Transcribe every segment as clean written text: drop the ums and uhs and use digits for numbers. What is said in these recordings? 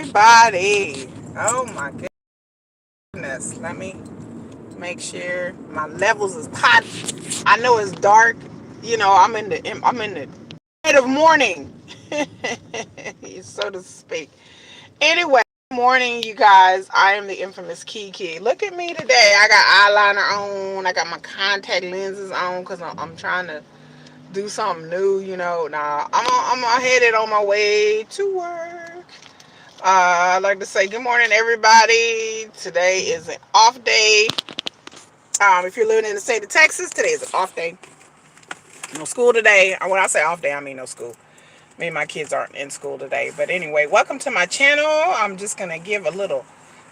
everybody. Oh my goodness. Let me make sure my levels is hot. I know it's dark. I'm in the dead of morning, so to speak. Anyway, good morning, you guys. I am the infamous Kiki. Look at me today. I got eyeliner on. I got my contact lenses on because I'm trying to do something new. Nah, I'm headed on my way to work. I'd like to say good morning, everybody. Today is an off day. If you're living in the state of Texas, today is an off day. No school today. When I say off day, I mean no school. Me and my kids aren't in school today. But anyway, welcome to my channel. I'm just going to give a little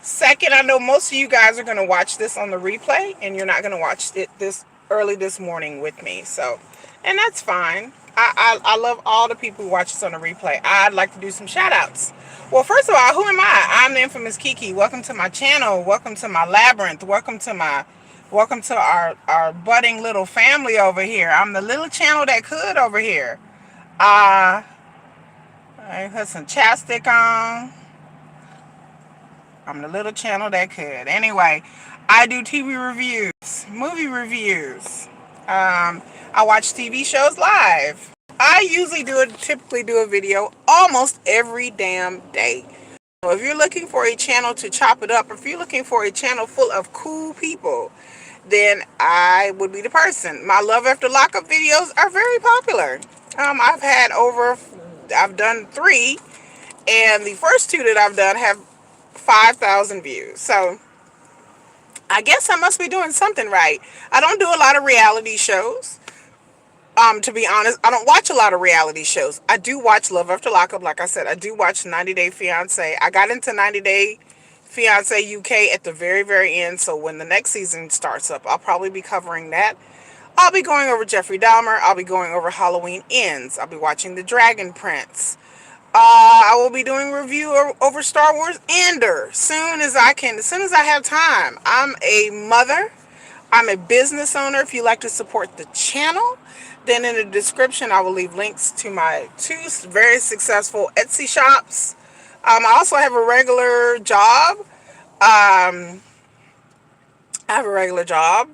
second. I know most of you guys are going to watch this on the replay, and you're not going to watch it this early this morning with me. And that's fine. I love all the people who watch this on the replay. I'd like to do some shout outs. Well, first of all, who am I? I'm the infamous Kiki. Welcome to my channel. Welcome to my labyrinth. Welcome to our budding little family over here. I'm the little channel that could over here. I put some chapstick on. I'm the little channel that could. Anyway, I do TV reviews, movie reviews. I watch TV shows live. I typically do a video almost every damn day. So if you're looking for a channel to chop it up, if you're looking for a channel full of cool people, then I would be the person. My Love After Lockup videos are very popular. I've done 3, and the first 2 that I've done have 5,000 views. So I guess I must be doing something right. I don't do a lot of reality shows. To be honest, I don't watch a lot of reality shows. I do watch Love After Lockup. Like I said, I do watch 90 Day Fiance. I got into 90 Day Fiance UK at the very, very end. So when the next season starts up, I'll probably be covering that. I'll be going over Jeffrey Dahmer. I'll be going over Halloween Ends. I'll be watching The Dragon Prince. I will be doing a review over Star Wars Ender soon as I can, as soon as I have time. I'm a mother. I'm a business owner. If you like to support the channel, then in the description I will leave links to my 2 very successful Etsy shops. I also have a regular job. I have a regular job.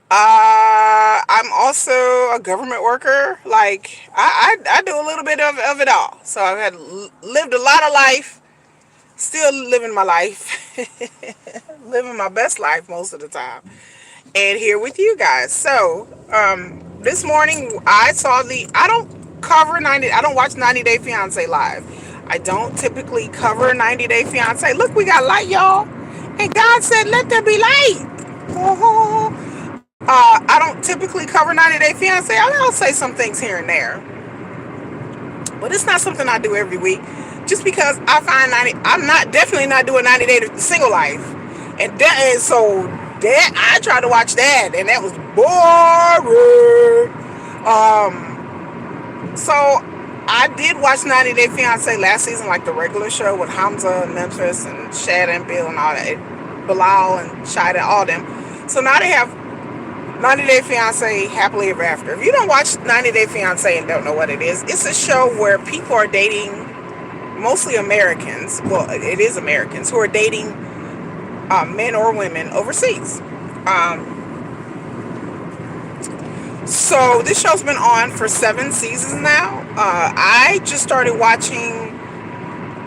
I'm also a government worker. Like I do a little bit of it all. So I've lived a lot of life. Still living my life. Living my best life most of the time. And here with you guys. So this morning I don't watch 90 Day Fiance live. I don't typically cover 90 Day Fiance. Look, we got light, y'all. And God said, let there be light. I don't typically cover 90 Day Fiance. I'll say some things here and there. But it's not something I do every week. Just because I find I'm definitely not doing 90 Day Single Life. And I tried to watch that, and that was boring. So I did watch 90 Day Fiance last season, like the regular show with Hamza and Memphis and Shad and Bill and all that, Bilal and Shida, all them. So now they have 90 Day Fiance Happily Ever After. If you don't watch 90 Day Fiance and don't know what it is, it's a show where people are dating, mostly Americans. Well, it is Americans who are dating men or women overseas. So this show's been on for 7 seasons now. I just started watching.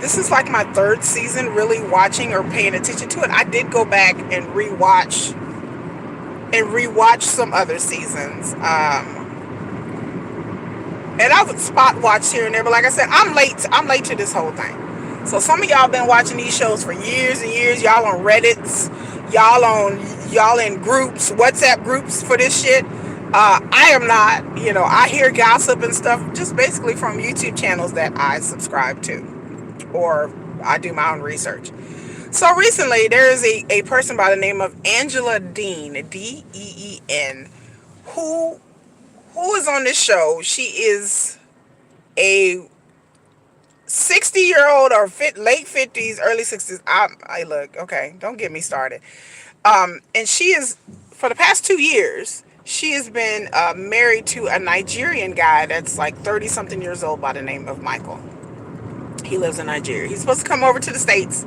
This is like my 3rd season really watching or paying attention to it. I did go back and rewatch some other seasons. And I would spot watch here and there, but like I said, I'm late to this whole thing. So some of y'all been watching these shows for years and years. Y'all on Reddits, y'all in groups, WhatsApp groups for this shit. I am not. I hear gossip and stuff just basically from YouTube channels that I subscribe to, or I do my own research. So recently, there is a person by the name of Angeladeen, Deen, who is on this show. She is a 60-year-old or late 50s, early 60s. I look, okay, don't get me started. And she is, for the past 2 years, she has been married to a Nigerian guy that's like 30-something years old by the name of Michael. He lives in Nigeria. He's supposed to come over to the States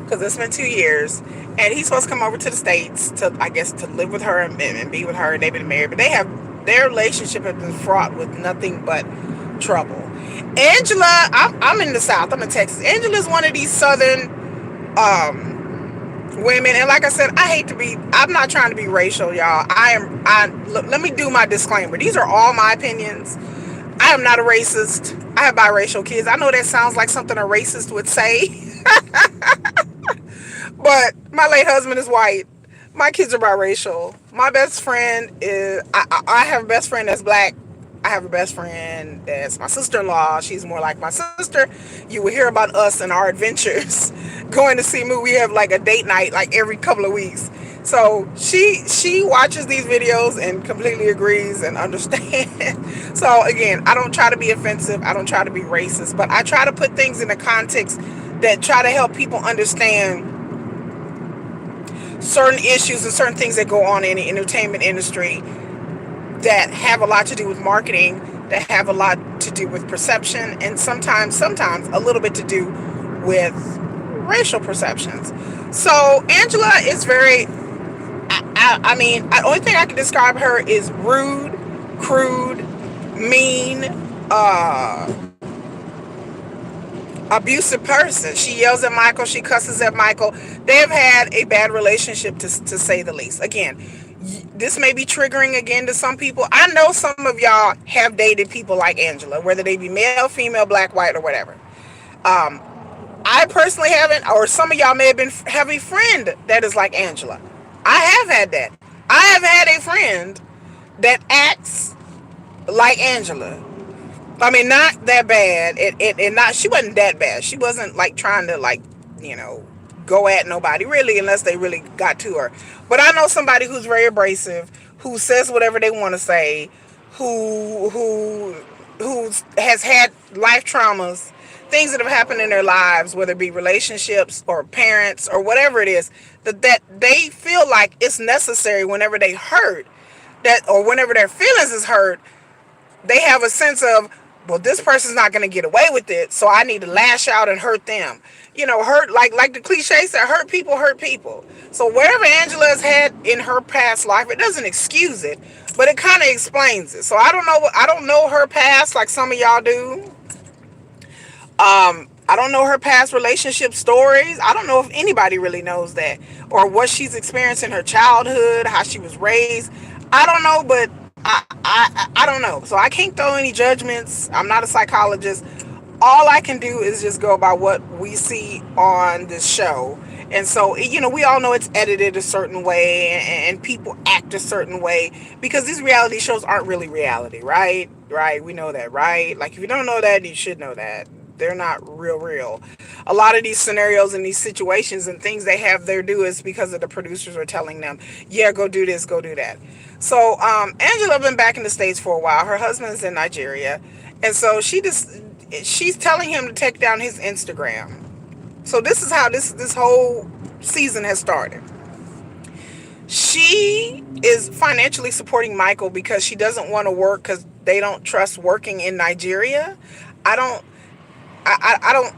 because it's been 2 years, and he's supposed to come over to the States to, I guess, to live with her and be with her. They've been married, but their relationship has been fraught with nothing but trouble. Angela, I'm in the South. I'm in Texas. Angela's one of these Southern women, and like I said, I hate to be. I'm not trying to be racial, y'all. Let me do my disclaimer. These are all my opinions. I am not a racist. I have biracial kids. I know that sounds like something a racist would say, but my late husband is white. My kids are biracial. My best friend is. I have a best friend that's black. I have a best friend that's my sister-in-law. She's more like my sister. You will hear about us and our adventures going to see movies. We have like a date night like every couple of weeks. So she watches these videos and completely agrees and understands. So again, I don't try to be offensive. I don't try to be racist, but I try to put things in a context that try to help people understand certain issues and certain things that go on in the entertainment industry that have a lot to do with marketing, that have a lot to do with perception, and sometimes a little bit to do with racial perceptions. So Angela is very, I mean, the only thing I can describe her is rude, crude, mean, uh, abusive person. She yells at Michael. She cusses at Michael. They have had a bad relationship, to say the least. Again, this may be triggering again to some people. I know some of y'all have dated people like Angela, whether they be male, female, black, white, or whatever. Um, I personally haven't, or some of y'all may have a friend that is like Angela. I have had that. I have had a friend that acts like Angela. I mean, not that bad. Not, she wasn't that bad. She wasn't like trying to like, you know, go at nobody really, unless they really got to her. But I know somebody who's very abrasive, who says whatever they want to say, who has had life traumas, things that have happened in their lives, whether it be relationships or parents or whatever it is, that they feel like it's necessary whenever they hurt, that, or whenever their feelings is hurt, they have a sense of, well, this person's not going to get away with it, so I need to lash out and hurt them. You know, hurt, like the cliche said, hurt people hurt people. So whatever Angela has had in her past life, it doesn't excuse it, but it kind of explains it. So I don't know her past like some of y'all do. I don't know her past relationship stories. I don't know if anybody really knows that, or what she's experienced in her childhood, how she was raised. I don't know, but I don't know. So I can't throw any judgments. I'm not a psychologist. All I can do is just go by what we see on this show. And so, you know, we all know it's edited a certain way, and people act a certain way because these reality shows aren't really reality, right? Right? We know that, right? Like, if you don't know that, you should know that. They're not real. A lot of these scenarios and these situations and things they have there do is because of the producers are telling them, yeah, go do this, go do that. So Angela been back in the States for a while. Her husband's in Nigeria. And so she's telling him to take down his Instagram. So this is how this whole season has started. She is financially supporting Michael because she doesn't want to work because they don't trust working in Nigeria. I don't I don't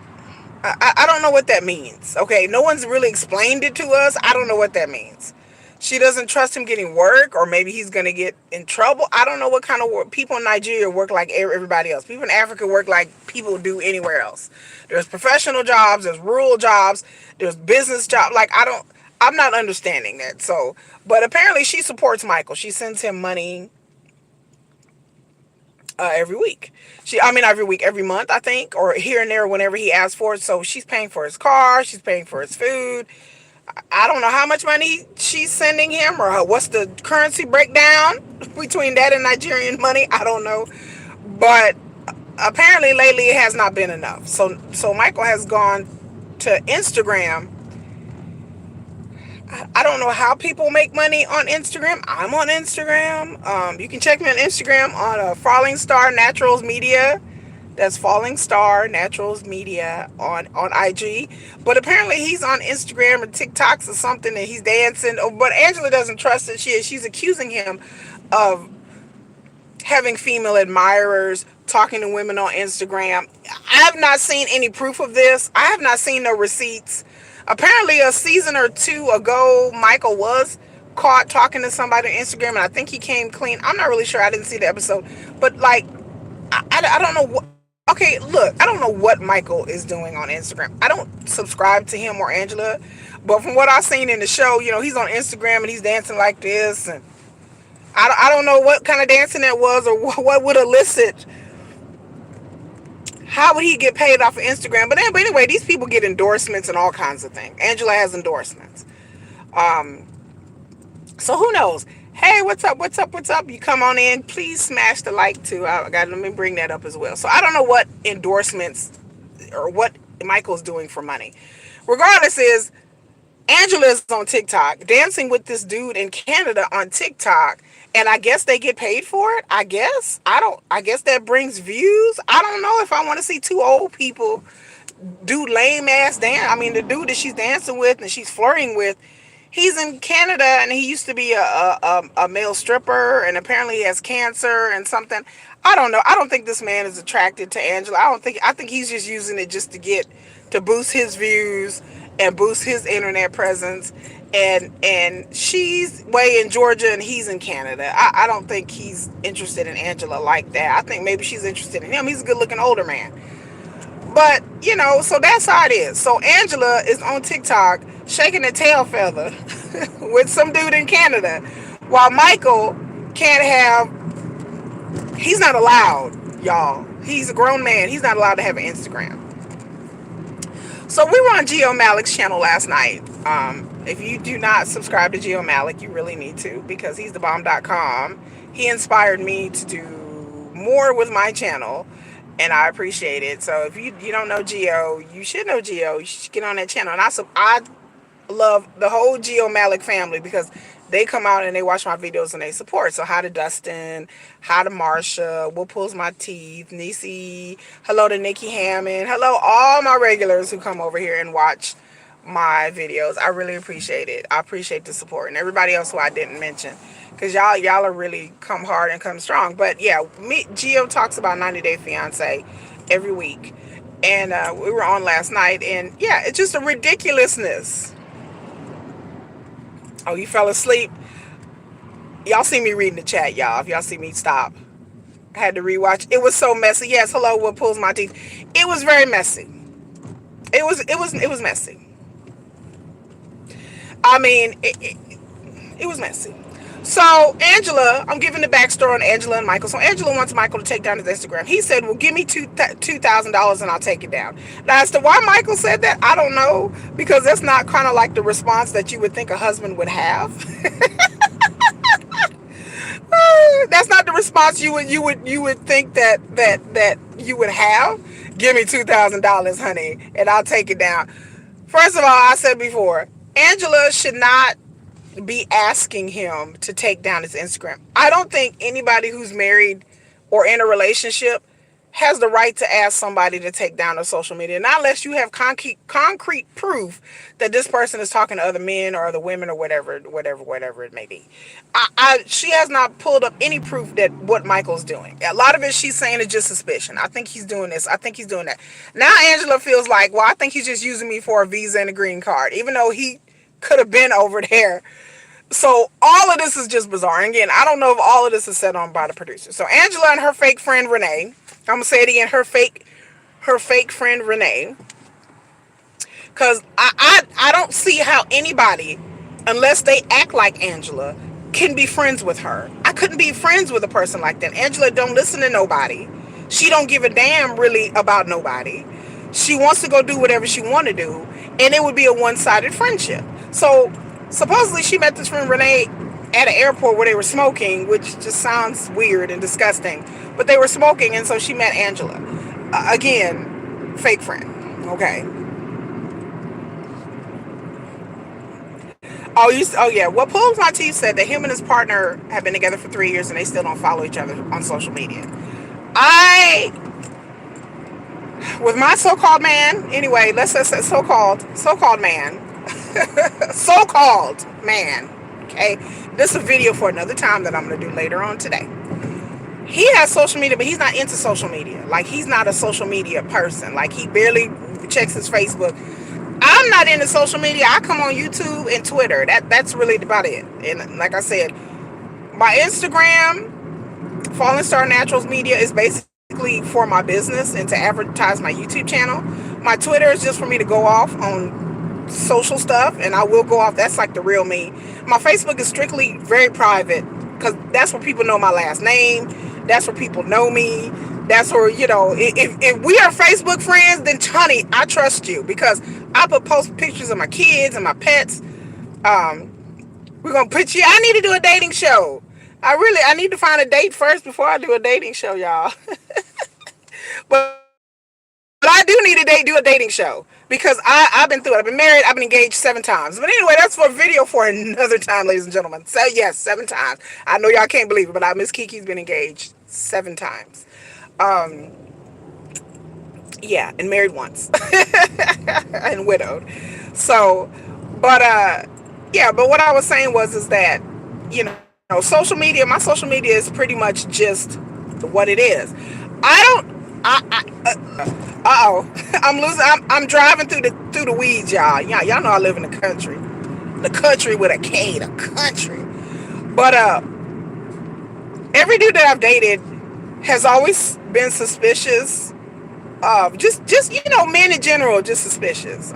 I don't know what that means. Okay, no one's really explained it to us. I don't know what that means. She doesn't trust him getting work, or maybe he's going to get in trouble. I don't know what kind of work. People in Nigeria work like everybody else. People in Africa work like people do anywhere else. There's professional jobs, there's rural jobs, there's business jobs. Like, I'm not understanding that. So, but apparently she supports Michael. She sends him money every week. I mean, every week, every month, I think, or here and there whenever he asks for it. So she's paying for his car, she's paying for his food. I don't know how much money she's sending him, or what's the currency breakdown between that and Nigerian money. I don't know. But apparently lately it has not been enough. So Michael has gone to Instagram. I don't know how people make money on Instagram. I'm on Instagram. You can check me on Instagram on Falling Star Naturals Media. That's Falling Star Naturals Media on IG. But apparently he's on Instagram and TikToks or something, and he's dancing. But Angela doesn't trust it. She's accusing him of having female admirers, talking to women on Instagram. I have not seen any proof of this. I have not seen no receipts. Apparently, a season or two ago, Michael was caught talking to somebody on Instagram, and I think he came clean. I'm not really sure. I didn't see the episode, but like, I don't know what. Okay, look, I don't know what Michael is doing on Instagram. I don't subscribe to him or Angela, but from what I've seen in the show, he's on Instagram and he's dancing like this, and I don't know what kind of dancing that was or what would elicit. How would he get paid off of Instagram? But anyway, these people get endorsements and all kinds of things. Angela has endorsements. Um, so who knows? Hey, what's up? What's up? What's up? You come on in. Please smash the like too. Let me bring that up as well. So I don't know what endorsements or what Michael's doing for money. Regardless, is Angela is on TikTok dancing with this dude in Canada on TikTok, and I guess they get paid for it. I guess I guess that brings views. I don't know if I want to see two old people do lame ass dance. I mean, the dude that she's dancing with and she's flirting with, he's in Canada and he used to be a male stripper, and apparently he has cancer and something. I don't know. I don't think this man is attracted to Angela. I think he's just using it just to boost his views and boost his internet presence. And she's way in Georgia and he's in Canada. I don't think he's interested in Angela like that. I think maybe she's interested in him. He's a good looking older man. But, so that's how it is. So Angela is on TikTok shaking a tail feather with some dude in Canada, while Michael can't he's not allowed, y'all. He's a grown man. He's not allowed to have an Instagram. So we were on Geo Malik's channel last night. If you do not subscribe to Geo Malik, you really need to, because he's the bomb.com. He inspired me to do more with my channel, and I appreciate it. So if you don't know Geo, you should know Geo. You should get on that channel. And I love the whole Geo Malik family, because they come out and they watch my videos and they support. So hi to Dustin, hi to Marsha, What Pulls My Teeth, Nisi, hello to Nikki Hammond, hello all my regulars who come over here and watch my videos. I really appreciate it. I appreciate the support, and everybody else who I didn't mention, because y'all are really come hard and come strong. But yeah, Geo talks about 90 Day Fiance every week, and we were on last night, and yeah, it's just a ridiculousness. Oh, you fell asleep? Y'all see me reading the chat, y'all. If y'all see me stop, I had to rewatch. It was so messy. Yes, hello, What Pulls My Teeth. It was very messy. It was messy. I mean, it was messy. So Angela, I'm giving the backstory on Angela and Michael. So Angela wants Michael to take down his Instagram. He said, well, give me $2,000 and I'll take it down. Now, as to why Michael said that, I don't know, because that's not kind of like the response that you would think a husband would have. That's not the response you would think that you would have. Give me $2,000, honey, and I'll take it down. First of all, I said before, Angela should not be asking him to take down his Instagram. I don't think anybody who's married or in a relationship has the right to ask somebody to take down their social media, not unless you have concrete proof that this person is talking to other men or other women or whatever it may be. She has not pulled up any proof that what Michael's doing. A lot of it she's saying is just suspicion. I think he's doing this. I think he's doing that. Now Angela feels like, well, I think he's just using me for a visa and a green card, even though he could have been over there. So all of this is just bizarre. And again, I don't know if all of this is set on by the producer. So Angela and her fake friend Renee, I'm gonna say it again, her fake friend Renee, because I don't see how anybody, unless they act like Angela, can be friends with her. I couldn't be friends with a person like that. Angela don't listen to nobody. She don't give a damn really about nobody. She wants to go do whatever she want to do, and it would be a one-sided friendship. So supposedly she met this friend Renee at an airport where they were smoking, which just sounds weird and disgusting, but they were smoking, and so she met Angela. Again, fake friend. Okay. Oh yeah. What Pulls My Teeth said that him and his partner have been together for 3 years and they still don't follow each other on social media. With my so-called man, anyway, let's say so-called man, so-called man. Okay, this is a video for another time that I'm going to do later on today. he has social media, but he's not into social media. Like, he's not a social media person. Like, he barely checks his Facebook. I'm not into social media. I come on YouTube and Twitter. That's really about it. And like I said, my Instagram, Fallen Star Naturals Media, is basically for my business and to advertise my YouTube channel. My Twitter is just for me to go off on social stuff, and I will go off. That's like the real me. My Facebook is strictly very private because that's where people know my last name. That's where people know me. That's where, if we are Facebook friends, then honey, I trust you because I put post pictures of my kids and my pets. Um, we're gonna put you. I need to do a dating show. I need to find a date first before I do a dating show, y'all. But I do need to do a dating show because I've been through it. I've been married. I've been engaged 7 times. But anyway, that's for a video for another time, ladies and gentlemen. So yes, 7 times. I know y'all can't believe it, but Miss Kiki's been engaged 7 times. Um, yeah, and married once, and widowed. So, but yeah. But what I was saying was that, social media. My social media is pretty much just what it is. I don't. Oh, I'm losing. I'm driving through the weeds, y'all. Y'all know I live in the country with a K, the country. But every dude that I've dated has always been suspicious of just men in general, just suspicious.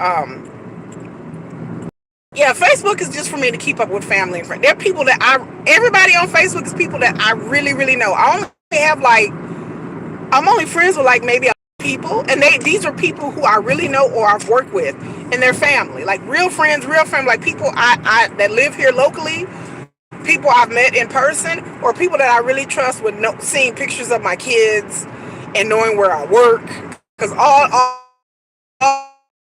Yeah, Facebook is just for me to keep up with family and friends. There are people that everybody on Facebook is people that I really, really know. I'm only friends with like maybe people, and these are people who I really know or I've worked with and their family, like real family, like people I that live here locally, people I've met in person, or people that I really trust with seeing pictures of my kids and knowing where I work, because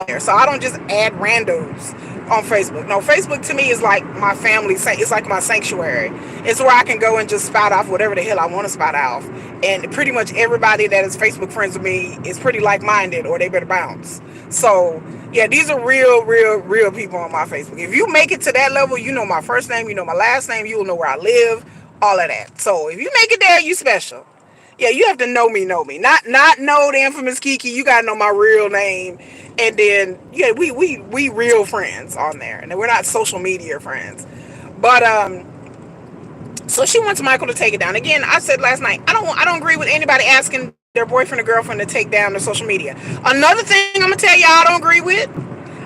there. So I don't just add randos on Facebook. No, Facebook to me is like my family. It's like my sanctuary. It's where I can go and just spout off whatever the hell I want to spout off. And pretty much everybody that is Facebook friends with me is pretty like-minded, or they better bounce. So yeah, these are real people on my Facebook. If you make it to that level, you know my first name, you know my last name, you will know where I live, all of that. So if you make it there, you special. Yeah, you have to know me. Not know the infamous Kiki. You gotta know my real name, and then yeah, we real friends on there, and we're not social media friends. But so she wants Michael to take it down. Again, I said last night, I don't agree with anybody asking their boyfriend or girlfriend to take down their social media. Another thing I'm gonna tell y'all I don't agree with.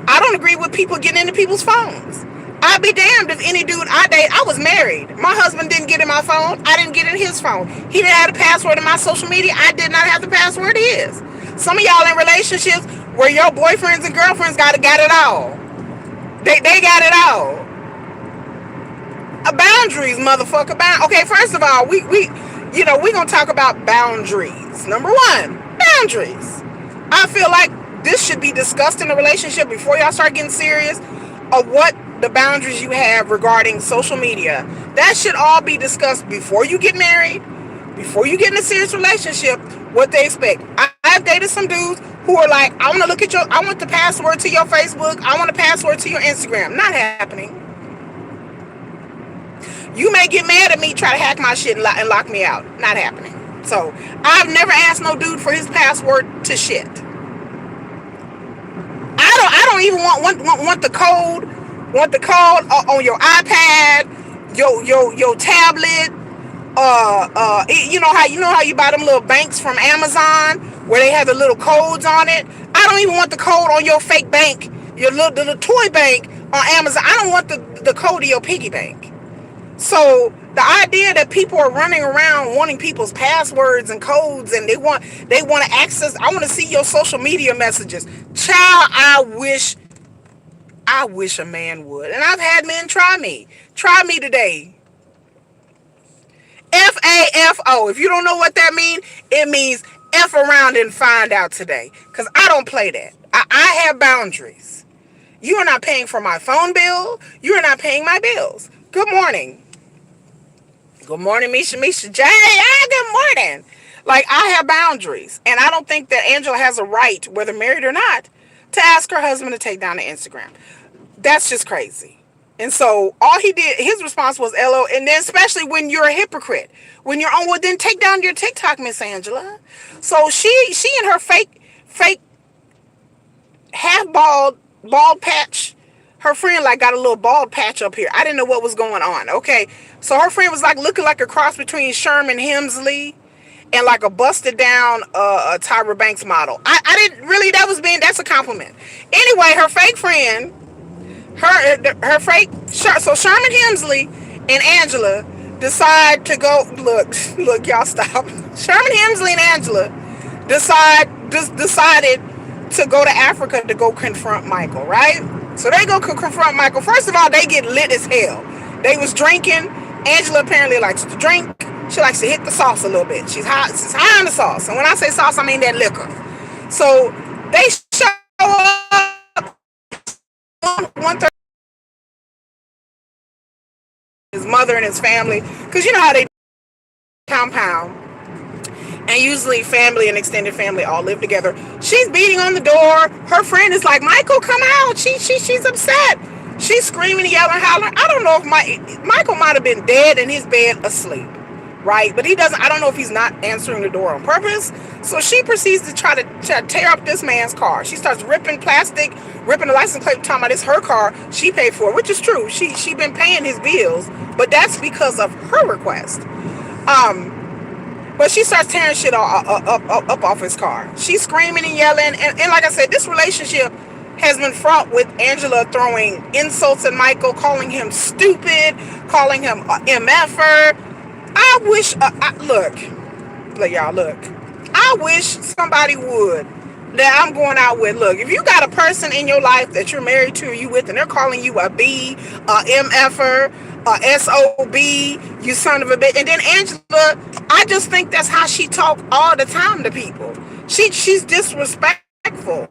I don't agree with people getting into people's phones. I'd be damned if any dude I date. I was married. My husband didn't get in my phone. I didn't get in his phone. He didn't have the password in my social media. I did not have the password to his. Some of y'all in relationships where your boyfriends and girlfriends got it all. They got it all. Boundaries, motherfucker. Okay, first of all, we gonna talk about boundaries. Number one, boundaries. I feel like this should be discussed in a relationship before y'all start getting serious, of what the boundaries you have regarding social media. That should all be discussed before you get married, before you get in a serious relationship, what they expect. I've dated some dudes who are like, I want the password to your Facebook, I want the password to your Instagram. Not happening. You may get mad at me, try to hack my shit and lock me out. Not happening. So I've never asked no dude for his password to shit. I don't even want the code. Want the code on your iPad, your tablet. You know how you buy them little banks from Amazon where they have the little codes on it. I don't even want the code on your fake bank, your little toy bank on Amazon. I don't want the code of your piggy bank. So the idea that people are running around wanting people's passwords and codes, and they want to access. I want to see your social media messages. Child, I wish a man would. And I've had men try me. Try me today. FAFO. If you don't know what that means, it means F around and find out today. Because I don't play that. I have boundaries. You are not paying for my phone bill. You are not paying my bills. Good morning. Good morning, Misha J. Good morning. Like, I have boundaries. And I don't think that Angela has a right, whether married or not, to ask her husband to take down the Instagram. That's just crazy. And so all he did, his response was LO. And then especially when you're a hypocrite, when you're on, well, then take down your TikTok, Miss Angela. So she and her fake half bald patch. Her friend like got a little bald patch up here. I didn't know what was going on. Okay, so her friend was like looking like a cross between Sherman Hemsley and like a busted down Tyra Banks model. I didn't really, that's a compliment. Anyway, her fake friend, her fake, so Sherman Hemsley and Angela decide to go, look y'all stop. Sherman Hemsley and Angela decided to go to Africa to go confront Michael, right? So they go confront Michael. First of all, they get lit as hell. They was drinking. Angela apparently likes to drink. She likes to hit the sauce a little bit. She's high on the sauce. And when I say sauce, I mean that liquor. So they show up 1:30. His mother and his family, because you know how they compound, and usually family and extended family all live together. She's beating on the door. Her friend is like, Michael, come out. She's upset. She's screaming, yelling, hollering. I don't know if Michael might have been dead in his bed asleep, right? But he doesn't. I don't know if he's not answering the door on purpose. So she proceeds to try to tear up this man's car. She starts ripping plastic, ripping the license plate, talking about it's her car. She paid for it, which is true. She been paying his bills, but that's because of her request. But she starts tearing shit up off his car. She's screaming and yelling. And like I said, this relationship has been fraught with Angela throwing insults at Michael, calling him stupid, calling him MFer. I wish, look, y'all, look. I wish somebody would, that I'm going out with, look, if you got a person in your life that you're married to or you with, and they're calling you a B, a MFer, SOB, you son of a bitch. And then Angela, I just think that's how she talk all the time to people. She's disrespectful.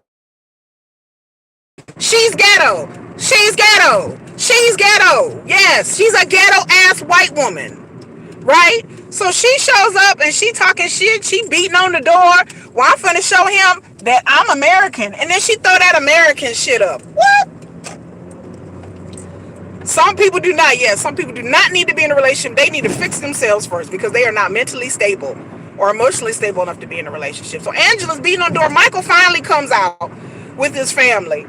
She's ghetto. She's ghetto. She's ghetto. Yes, she's a ghetto ass white woman. Right? So she shows up and she talking shit. She beating on the door. Well, I'm finna show him that I'm American. And then she throw that American shit up. What? Some people do not. Yes, some people do not need to be in a relationship. They need to fix themselves first because they are not mentally stable or emotionally stable enough to be in a relationship. So Angela's beating on the door. Michael finally comes out with his family.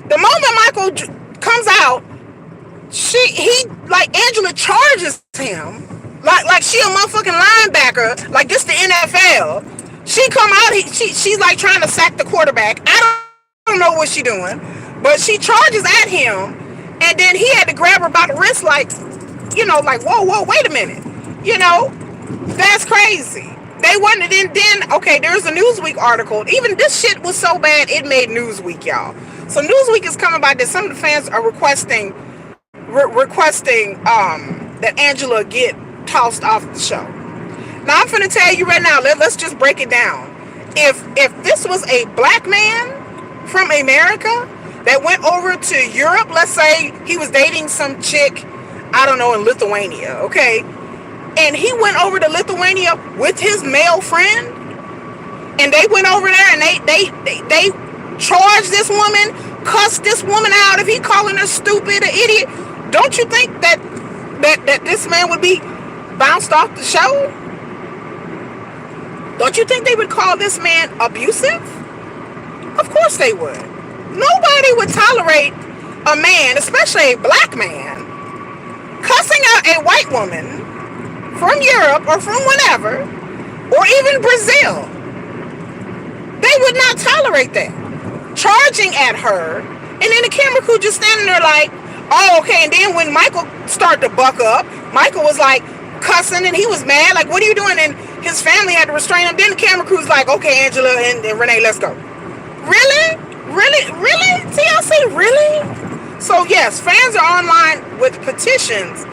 The moment Michael comes out, Angela charges him like she a motherfucking linebacker, like this the NFL. She come out, she's like trying to sack the quarterback. I don't know what she doing, but she charges at him, and then he had to grab her by the wrist, like, like whoa, wait a minute, that's crazy. They wanted it. Then okay, there's a Newsweek article. Even this shit was so bad it made Newsweek, y'all. So Newsweek is coming by this. Some of the fans are requesting that Angela get tossed off the show. Now I'm finna tell you right now. Let's just break it down. If this was a black man from America that went over to Europe, let's say he was dating some chick, I don't know, in Lithuania, okay, and he went over to Lithuania with his male friend, and they went over there and they charged this woman, cussed this woman out, if he calling her stupid, an idiot. Don't you think that this man would be bounced off the show? Don't you think they would call this man abusive? Of course they would. Nobody would tolerate a man, especially a black man, cussing out a white woman from Europe or from whenever, or even Brazil. They would not tolerate that. Charging at her, and then the camera crew just standing there like, oh, okay. And then when Michael started to buck up, Michael was like cussing and he was mad, like, what are you doing? And his family had to restrain him. Then the camera crew's like, okay, Angela and Renee, let's go. Really? TLC, really? So yes, fans are online with petitions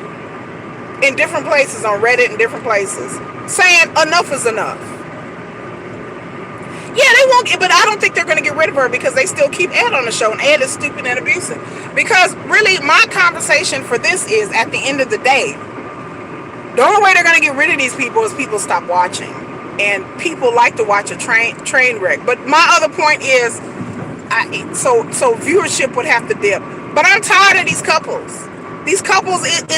in different places, on Reddit and different places, saying enough is enough. Yeah, they won't, but I don't think they're going to get rid of her because they still keep Ed on the show, and Ed is stupid and abusive. Because really, my conversation for this is, at the end of the day, the only way they're going to get rid of these people is people stop watching. And people like to watch a train wreck. But my other point is, so viewership would have to dip. But I'm tired of these couples. These couples, like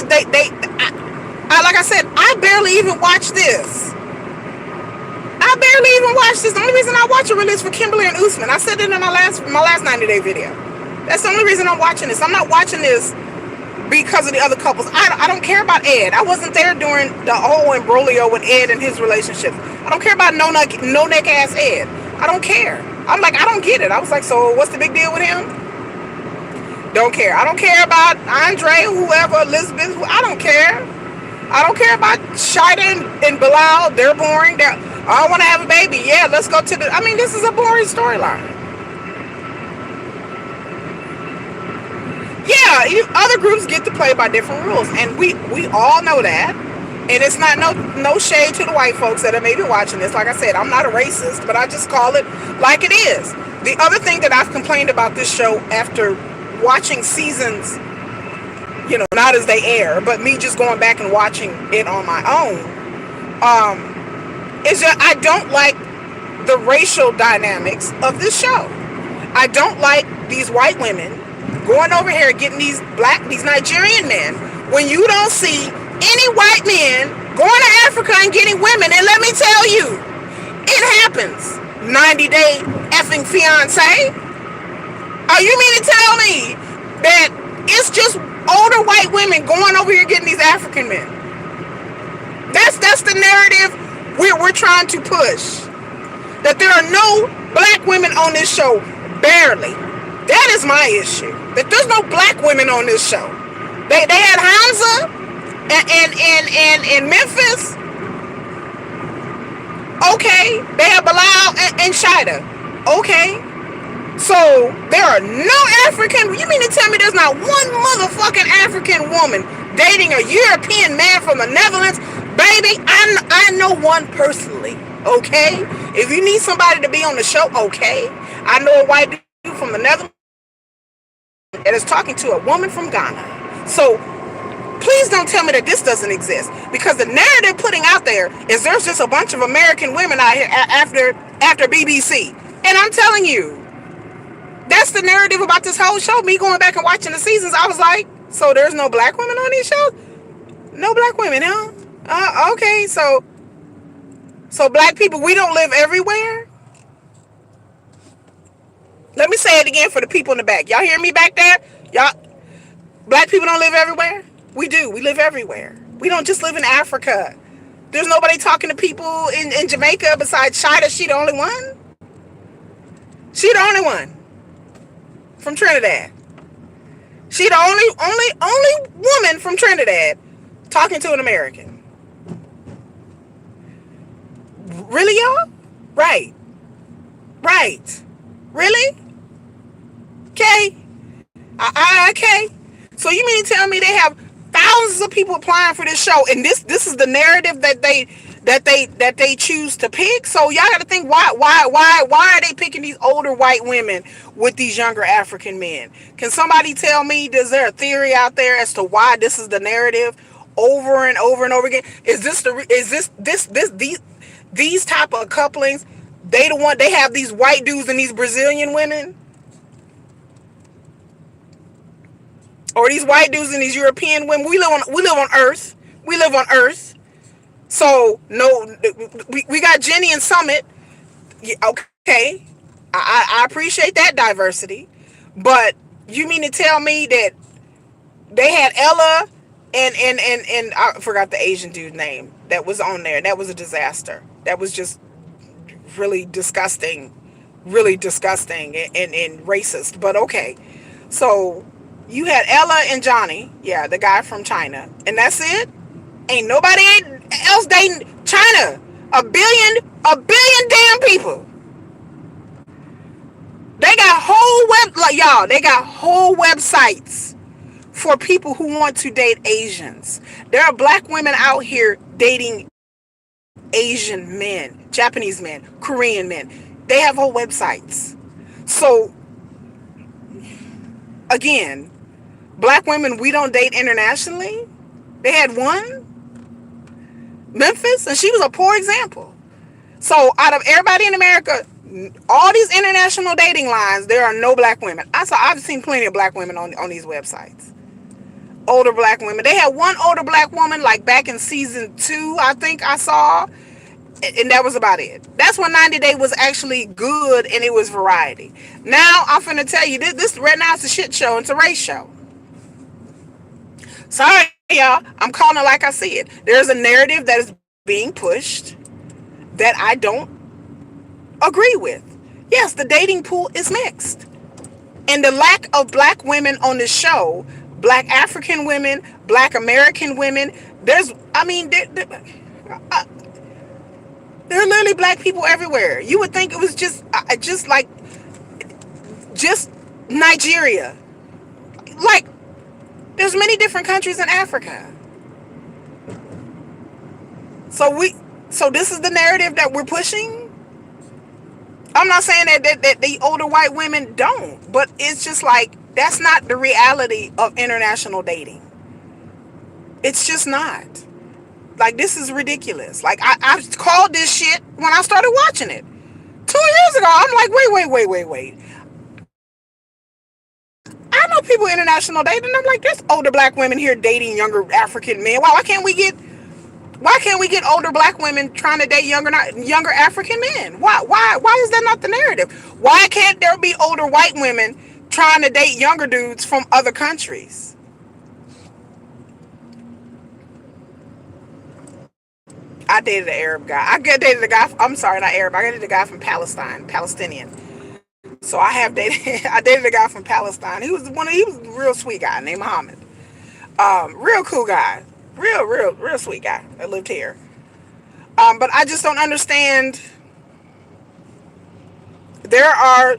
I said, I barely even watch this. I barely even watch this. The only reason I watch it really is for Kimberly and Usman. I said it in my last 90-day video. That's the only reason I'm watching this. I'm not watching this because of the other couples. I don't care about Ed. I wasn't there during the whole imbroglio with Ed and his relationships. I don't care about no neck ass Ed. I don't care. I'm like, I don't get it. I was like, so what's the big deal with him? Don't care. I don't care about Andre, whoever, Elizabeth. I don't care. I don't care about Shida and Bilal. They're boring. I want to have a baby. Yeah, let's go to the... I mean, this is a boring storyline. Yeah, other groups get to play by different rules, and we all know that. And it's not no shade to the white folks that are maybe watching this. Like I said, I'm not a racist, but I just call it like it is. The other thing that I've complained about this show after watching seasons, not as they air, but me just going back and watching it on my own, is that I don't like the racial dynamics of this show. I don't like these white women going over here getting these Nigerian men when you don't see any white men going to Africa and getting women. And let me tell you, it happens. 90-day effing fiance. Oh, you mean to tell me that it's just older white women going over here getting these African men? That's the narrative we're trying to push. That there are no black women on this show. Barely. That is my issue. That there's no black women on this show. They had Hamza and Memphis. Okay. They have Bilal and Shida. Okay. So there are no African... You mean to tell me there's not one motherfucking African woman dating a European man from the Netherlands? Baby, I know one personally. Okay? If you need somebody to be on the show, okay. I know a white dude from the Netherlands that is talking to a woman from Ghana. So please don't tell me that this doesn't exist, because the narrative putting out there is there's just a bunch of American women out here after BBC. And I'm telling you, that's the narrative about this whole show. Me going back and watching the seasons, I was like, so there's no black women on these shows? No black women, huh? Okay, so black people, we don't live everywhere? Let me say it again for the people in the back. Y'all hear me back there? Black people don't live everywhere? We do. We live everywhere. We don't just live in Africa. There's nobody talking to people in Jamaica besides Shida. She the only one? She the only one from Trinidad. She the only woman from Trinidad talking to an American. Really, y'all? Right. Really? Okay. Okay. So you mean to tell me they have thousands of people applying for this show, and this is the narrative that they choose to pick? So y'all got to think, why are they picking these older white women with these younger African men? Can somebody tell me, is there a theory out there as to why this is the narrative over and over and over again? Is these type of couplings? They have these white dudes and these Brazilian women, or these white dudes and these European women. We live on Earth. We live on Earth. So no, we got Jenny and Summit. Yeah, okay, I appreciate that diversity, but you mean to tell me that they had Ella and I forgot the Asian dude's name that was on there? That was a disaster. That was just really disgusting and racist. But okay, so you had Ella and Johnny, yeah, the guy from China, and that's it. Ain't nobody else dating China. A billion damn people. They got whole websites for people who want to date Asians. There are black women out here dating Asian men, Japanese men, Korean men. They have whole websites. So again, black women, we don't date internationally. They had one, Memphis, and she was a poor example. So out of everybody in America, all these international dating lines, there are no black women. I've seen plenty of black women on these websites. older black women. They had one older black woman like back in season 2, I think I saw, and that was about it. That's when 90 Day was actually good and it was variety. Now I'm finna tell you this right now, it's a shit show. It's a race show. Sorry, y'all. I'm calling it like I see it. There's a narrative that is being pushed that I don't agree with. Yes, the dating pool is mixed. And the lack of black women on the show, black African women, black American women, uh, there are literally black people everywhere. You would think it was just like, just Nigeria. Like, there's many different countries in Africa. So so this is the narrative that we're pushing. I'm not saying that the older white women don't, but it's just like, that's not the reality of international dating. It's just not. Like, this is ridiculous. Like, I called this shit when I started watching it 2 years ago. I'm like, wait. I know people international dating. I'm like, there's older black women here dating younger African men. Why can't we get older black women trying to date younger African men? Why is that not the narrative? Why can't there be older white women trying to date younger dudes from other countries? I dated an Arab guy. Dated a guy. I'm sorry, not Arab. I dated a guy from Palestinian. So I have dated. I dated a guy from Palestine. He was a real sweet guy named Muhammad. Real cool guy. Real sweet guy that lived here. But I just don't understand. There are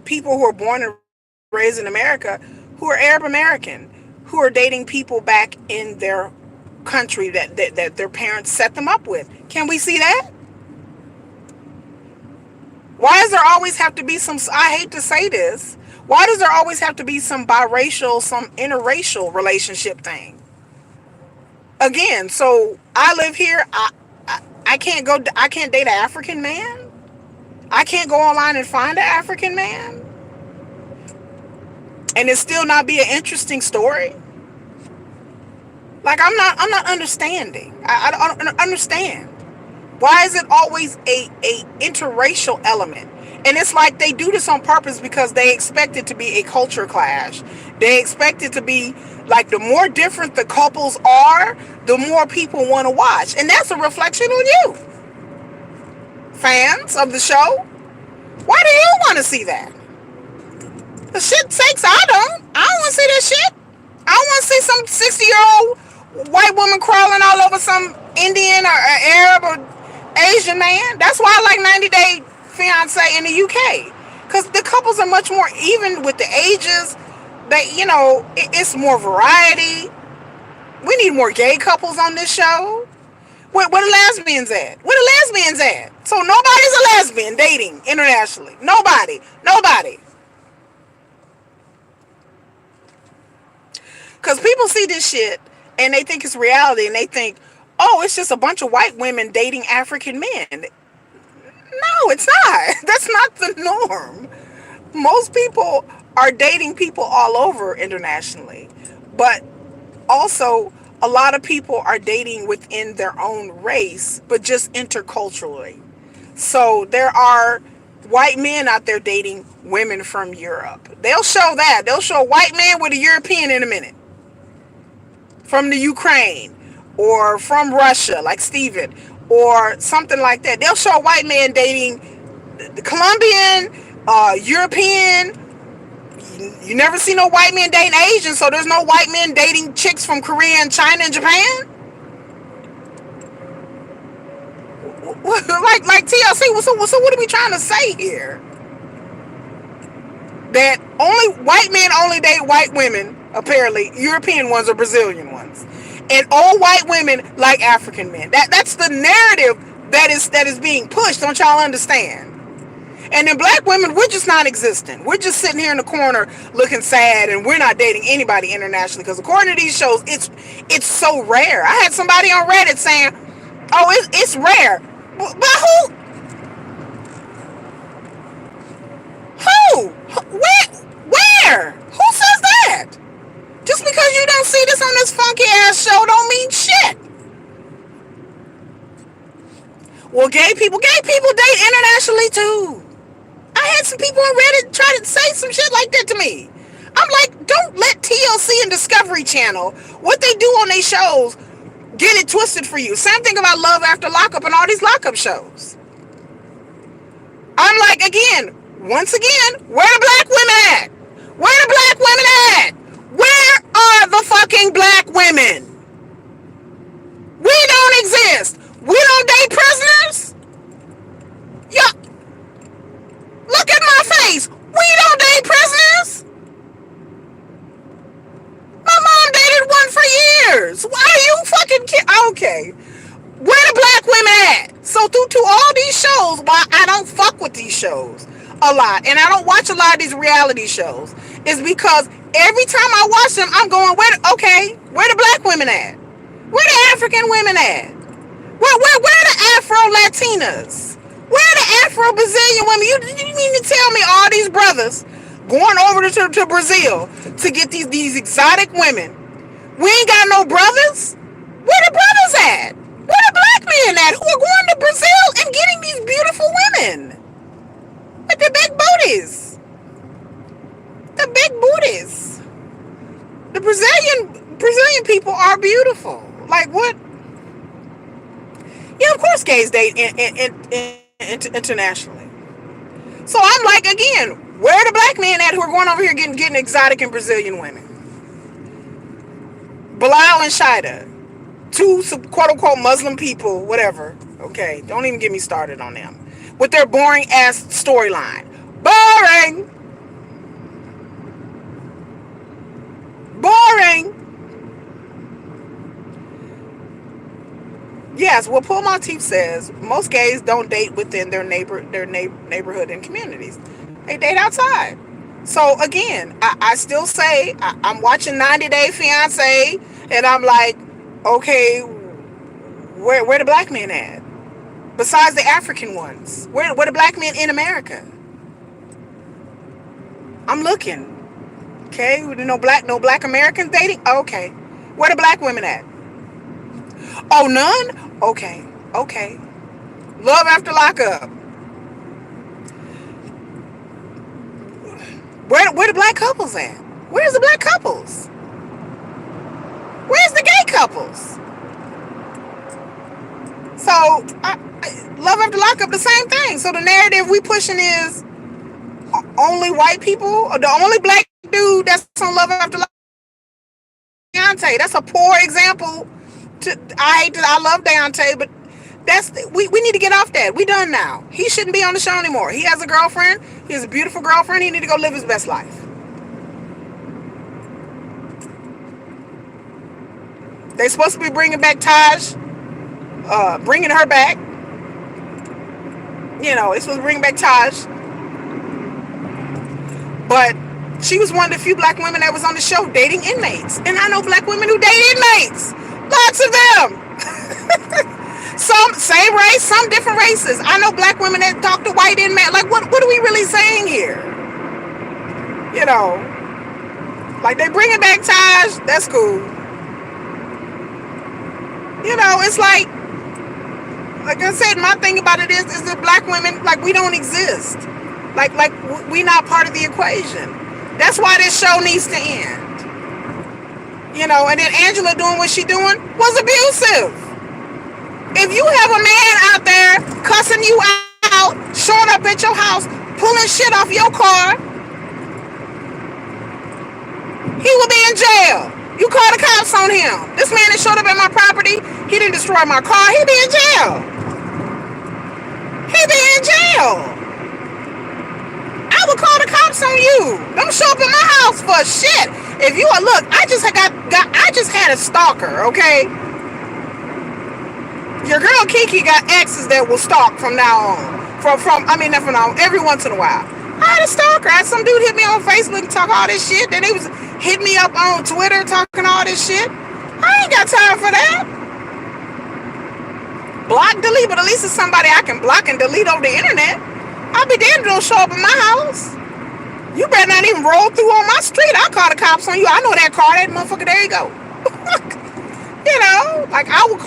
people who are born and raised in America who are Arab American, who are dating people back in their country that their parents set them up with. Can we see that? Why does there always have to be some, I hate to say this, why does there always have to be some biracial, some interracial relationship thing? Again, so I live here, I can't date an African man? I can't go online and find an African man? And it still not be an interesting story? Like, I'm not understanding. I don't understand. Why is it always a interracial element? And it's like they do this on purpose because they expect it to be a culture clash. They expect it to be like, the more different the couples are, the more people want to watch. And that's a reflection on you, fans of the show. Why do you want to see that? For shit's sakes, I don't want to see that shit. I don't want to see some 60-year-old white woman crawling all over some Indian or Arab or Asian man. That's why I like 90 Day Fiance in the UK. Because the couples are much more even with the ages. It's more variety. We need more gay couples on this show. Where the lesbians at? Where the lesbians at? So nobody's a lesbian dating internationally. Nobody. Because people see this shit and they think it's reality, and they think, oh, it's just a bunch of white women dating African men. No, it's not. That's not the norm. Most people are dating people all over internationally. But also, a lot of people are dating within their own race, but just interculturally. So there are white men out there dating women from Europe. They'll show that. They'll show a white man with a European in a minute. From the Ukraine or from Russia, like Steven, or something like that. They'll show a white man dating the Colombian, European. You never see no white men dating Asian, so there's no white men dating chicks from Korea and China and Japan. Like TLC, so what are we trying to say here? That only white men only date white women, apparently, European ones or Brazilian ones. And all white women like African men. That's the narrative that is being pushed. Don't y'all understand? And then black women, we're just non-existent. We're just sitting here in the corner looking sad, and we're not dating anybody internationally because according to these shows, it's so rare. I had somebody on Reddit saying, oh, it's rare. But who? Who? Where? Who says that? Just ass show don't mean shit. Well, gay people date internationally too. I had some people on Reddit try to say some shit like that to me. I'm like, don't let TLC and Discovery Channel, what they do on their shows, get it twisted for you. Same thing about Love After Lockup and all these lockup shows. I'm like, again, once again, where the black women at? Where the black women at? Where are the fucking black women? We don't exist. We don't date prisoners. Yeah. Look at my face. We don't date prisoners. My mom dated one for years. Why are you fucking okay. Where the black women at? So through all these shows, why I don't fuck with these shows a lot, and I don't watch a lot of these reality shows, is because every time I watch them, I'm going, where the black women at? Where the African women at? Where the Afro Latinas? Where the Afro Brazilian women? You mean to tell me all these brothers going over to Brazil to get these exotic women? We ain't got no brothers? Where the brothers at? Where the black men at who are going to Brazil and getting these beautiful women? With the big booties. The big booties. The Brazilian people are beautiful. Like what? Yeah, of course gays date internationally. So I'm like, again, where are the black men at who are going over here getting exotic and Brazilian women? Bilal and Shida, two quote-unquote Muslim people, whatever. Okay, don't even get me started on them. With their boring-ass storyline. Boring! Boring! Yes, well, Paul Monteith says most gays don't date within their neighborhood and communities. They date outside. So again, I still say I'm watching 90 Day Fiance, and I'm like, okay, where the black men at? Besides the African ones, where the black men in America? I'm looking. Okay, no black Americans dating. Okay, where the black women at? Oh, none? Okay. Love After Lockup. Where the black couples at? Where's the black couples? Where's the gay couples? So, Love After Lockup, the same thing. So the narrative we pushing is only white people, or the only black dude that's on Love After Lockup. Fiance. That's a poor example. I love Deontay, but we need to get off that. We done now. He shouldn't be on the show anymore. He has a girlfriend. He has a beautiful girlfriend. He need to go live his best life. They supposed to be bringing back Taj, bringing her back. You know, it's supposed to bring back Taj, but she was one of the few black women that was on the show dating inmates, and I know black women who date inmates. Lots of them. Some same race, some different races. I know black women that talk to white inmates. Like, what are we really saying here? You know, like they bringing back Taj. That's cool. You know, it's like I said, my thing about it is that black women, like, we don't exist. Like we not part of the equation. That's why this show needs to end. You know, and then Angela doing what she doing was abusive. If you have a man out there cussing you out, showing up at your house, pulling shit off your car, he will be in jail. You call the cops on him. This man that showed up at my property, he didn't destroy my car, he be in jail. He be in jail. I would call the cops on you. Don't show up at my house for shit. If you are, look, I just had a stalker, okay? Your girl Kiki got exes that will stalk from now on. Every once in a while. I had a stalker. I had some dude hit me on Facebook and talk all this shit. Then he was hit me up on Twitter talking all this shit. I ain't got time for that. Block, delete, but at least it's somebody I can block and delete over the internet. I'll be damned if don't show up at my house. You better not even roll through on my street. I'll call the cops on you. I know that car, that motherfucker. There you go. Like I would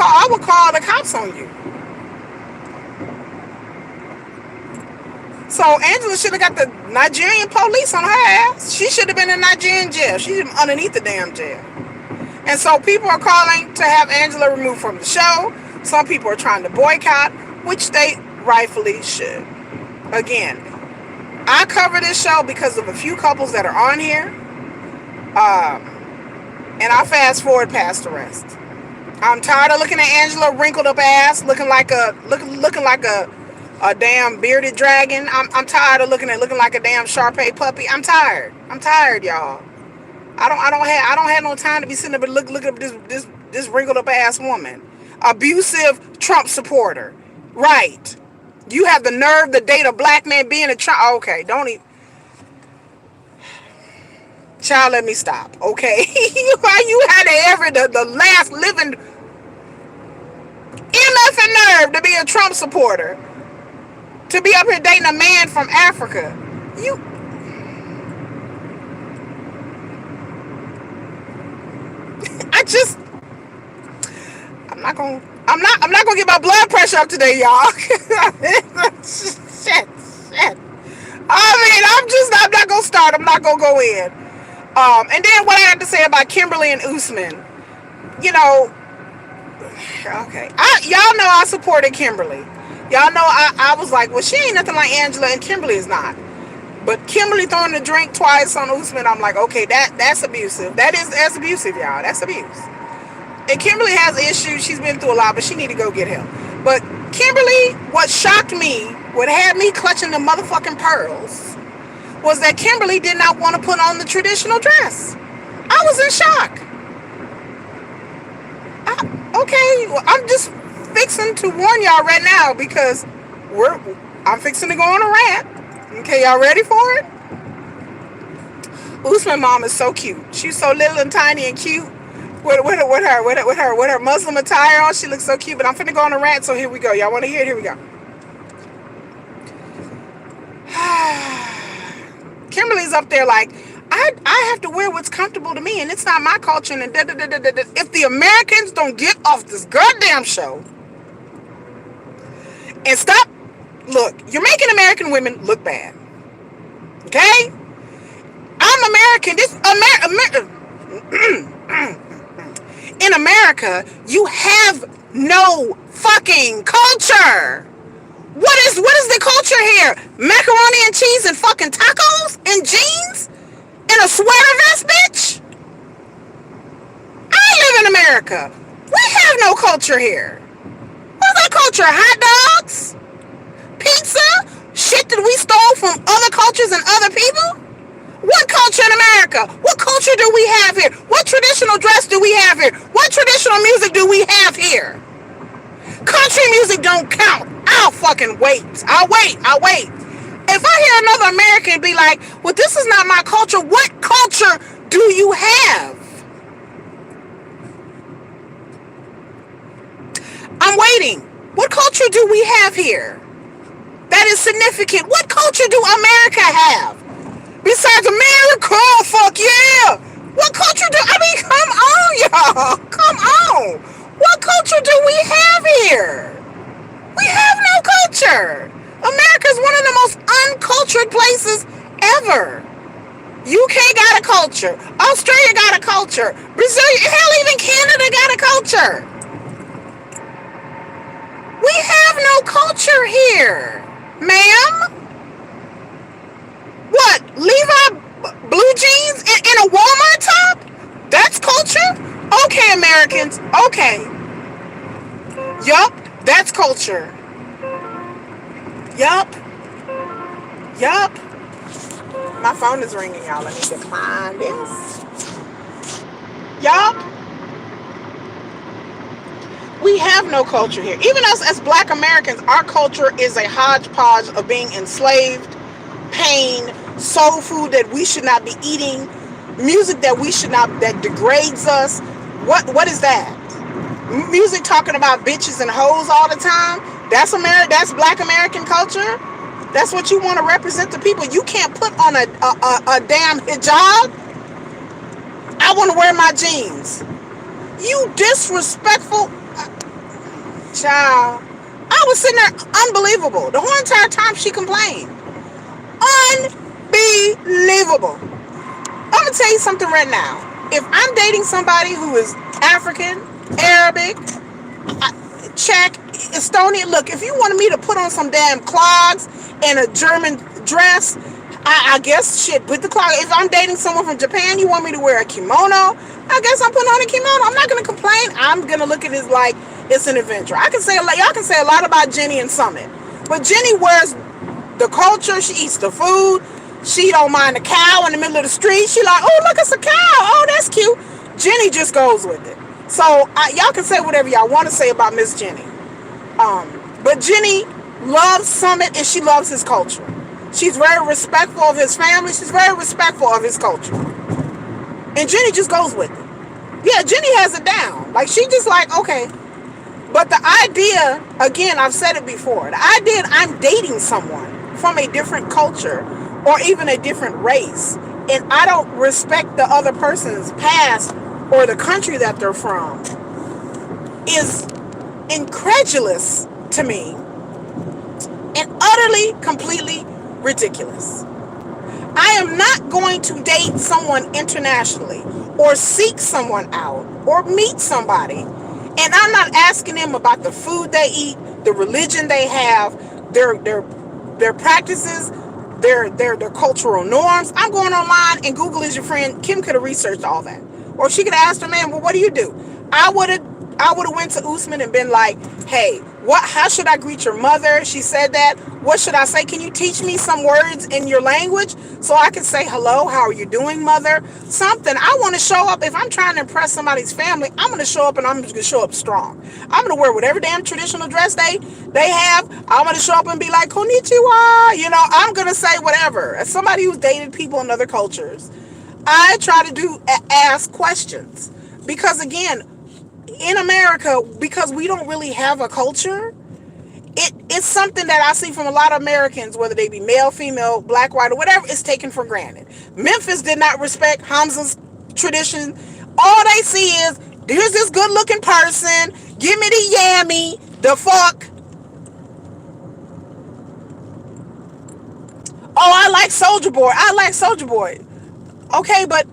call the cops on you. So Angela should have got the Nigerian police on her ass. She should have been in Nigerian jail. She's underneath the damn jail. And so people are calling to have Angela removed from the show. Some people are trying to boycott, which they rightfully should. Again, I cover this show because of a few couples that are on here. And I fast forward past the rest. I'm tired of looking at Angela wrinkled up ass, looking like a damn bearded dragon. I'm tired of looking like a damn Shar-Pei puppy. I'm tired. I'm tired, y'all. I don't have no time to be sitting up and looking at this wrinkled up ass woman. Abusive Trump supporter. Right. You have the nerve to date a black man being a Trump. Okay, don't even. Child, let me stop. Okay. You had the last living MF and nerve to be a Trump supporter. To be up here dating a man from Africa. I'm not gonna get my blood pressure up today, y'all. shit. I'm not gonna start. I'm not gonna go in. And then what I have to say about Kimberly and Usman, okay. Y'all know I supported Kimberly. Y'all know I was like, well, she ain't nothing like Angela, and Kimberly is not. But Kimberly throwing the drink twice on Usman, I'm like, okay, that's abusive. That's abusive, y'all. That's abuse. And Kimberly has issues. She's been through a lot, but she need to go get help. But Kimberly, what shocked me, what had me clutching the motherfucking pearls, was that Kimberly did not want to put on the traditional dress. I was in shock. Okay, well, I'm just fixing to warn y'all right now because I'm fixing to go on a rant. Okay, y'all ready for it? Usman mom is so cute. She's so little and tiny and cute. With her Muslim attire on, she looks so cute. But I'm finna go on a rant, so here we go. Y'all want to hear it? Here we go. Kimberly's up there like, I have to wear what's comfortable to me, and it's not my culture. And if the Americans don't get off this goddamn show and stop, look, you're making American women look bad. Okay? I'm American. In America, you have no fucking culture. What is the culture here? Macaroni and cheese and fucking tacos and jeans and a sweater vest, bitch? I live in America. We have no culture here. What's our culture? Hot dogs? Pizza? Shit that we stole from other cultures and other people? What culture in America? What culture do we have here? What traditional dress do we have here? What traditional music do we have here? Country music don't count. I'll fucking wait. I'll wait. If I hear another American be like, well, this is not my culture, what culture do you have? I'm waiting. What culture do we have here that is significant? What culture do America have? Besides America, fuck yeah. What culture come on, y'all. Come on. What culture do we have here? We have no culture. America is one of the most uncultured places ever. UK got a culture. Australia got a culture. Brazil, hell, even Canada got a culture. We have no culture here, ma'am. What? Levi blue jeans in a Walmart top? That's culture? Okay, Americans. Okay. Yup, that's culture. Yup. My phone is ringing, y'all. Let me decline this. Yup. We have no culture here. Even us as black Americans, our culture is a hodgepodge of being enslaved, pain, soul food that we should not be eating, music that we should not, that degrades us. What is that? Music talking about bitches and hoes all the time? That's black American culture? That's what you want to represent to people? You can't put on a damn hijab? I want to wear my jeans. You disrespectful child. I was sitting there unbelievable. The whole entire time she complained. Unbelievable. I'm gonna tell you something right now. If I'm dating somebody who is African, Arabic, Czech, Estonian, look, if you wanted me to put on some damn clogs and a German dress, I guess shit, put the clog. If I'm dating someone from Japan, you want me to wear a kimono, I guess I'm putting on a kimono. I'm not gonna complain. I'm gonna look at it like it's an adventure. I can say a lot, y'all can say a lot about Jenny and Summit, but Jenny wears the culture. She eats the food. She don't mind the cow in the middle of the street. She like, oh look, it's a cow. Oh, that's cute. Jenny just goes with it. So y'all can say whatever y'all want to say about Miss Jenny. But Jenny loves Summit and she loves his culture. She's very respectful of his family. She's very respectful of his culture. And Jenny just goes with it. Yeah, Jenny has it down. Like, she just like, okay. But the idea, again, I've said it before, the idea I'm dating someone from a different culture or even a different race, and I don't respect the other person's past or the country that they're from, is incredulous to me and utterly, completely ridiculous. I am not going to date someone internationally or seek someone out or meet somebody, and I'm not asking them about the food they eat, the religion they have, their practices, their cultural norms. I'm going online and Google is your friend. Kim could have researched all that, or she could have asked her man, well, what do you do? I would have went to Usman and been like, hey, how should I greet your mother? She said that. What should I say? Can you teach me some words in your language so I can say hello? How are you doing, mother? Something. I want to show up. If I'm trying to impress somebody's family, I'm going to show up, and I'm just going to show up strong. I'm going to wear whatever damn traditional dress they have. I'm going to show up and be like, konnichiwa. I'm going to say whatever. As somebody who's dated people in other cultures, I try to ask questions. Because again, in America, because we don't really have a culture, it's something that I see from a lot of Americans, whether they be male, female, black, white, or whatever, it's taken for granted. Memphis did not respect Hamza's tradition. All they see is, here's this good looking person, give me the yammy, the fuck. Oh, I like Soulja Boy. Okay, but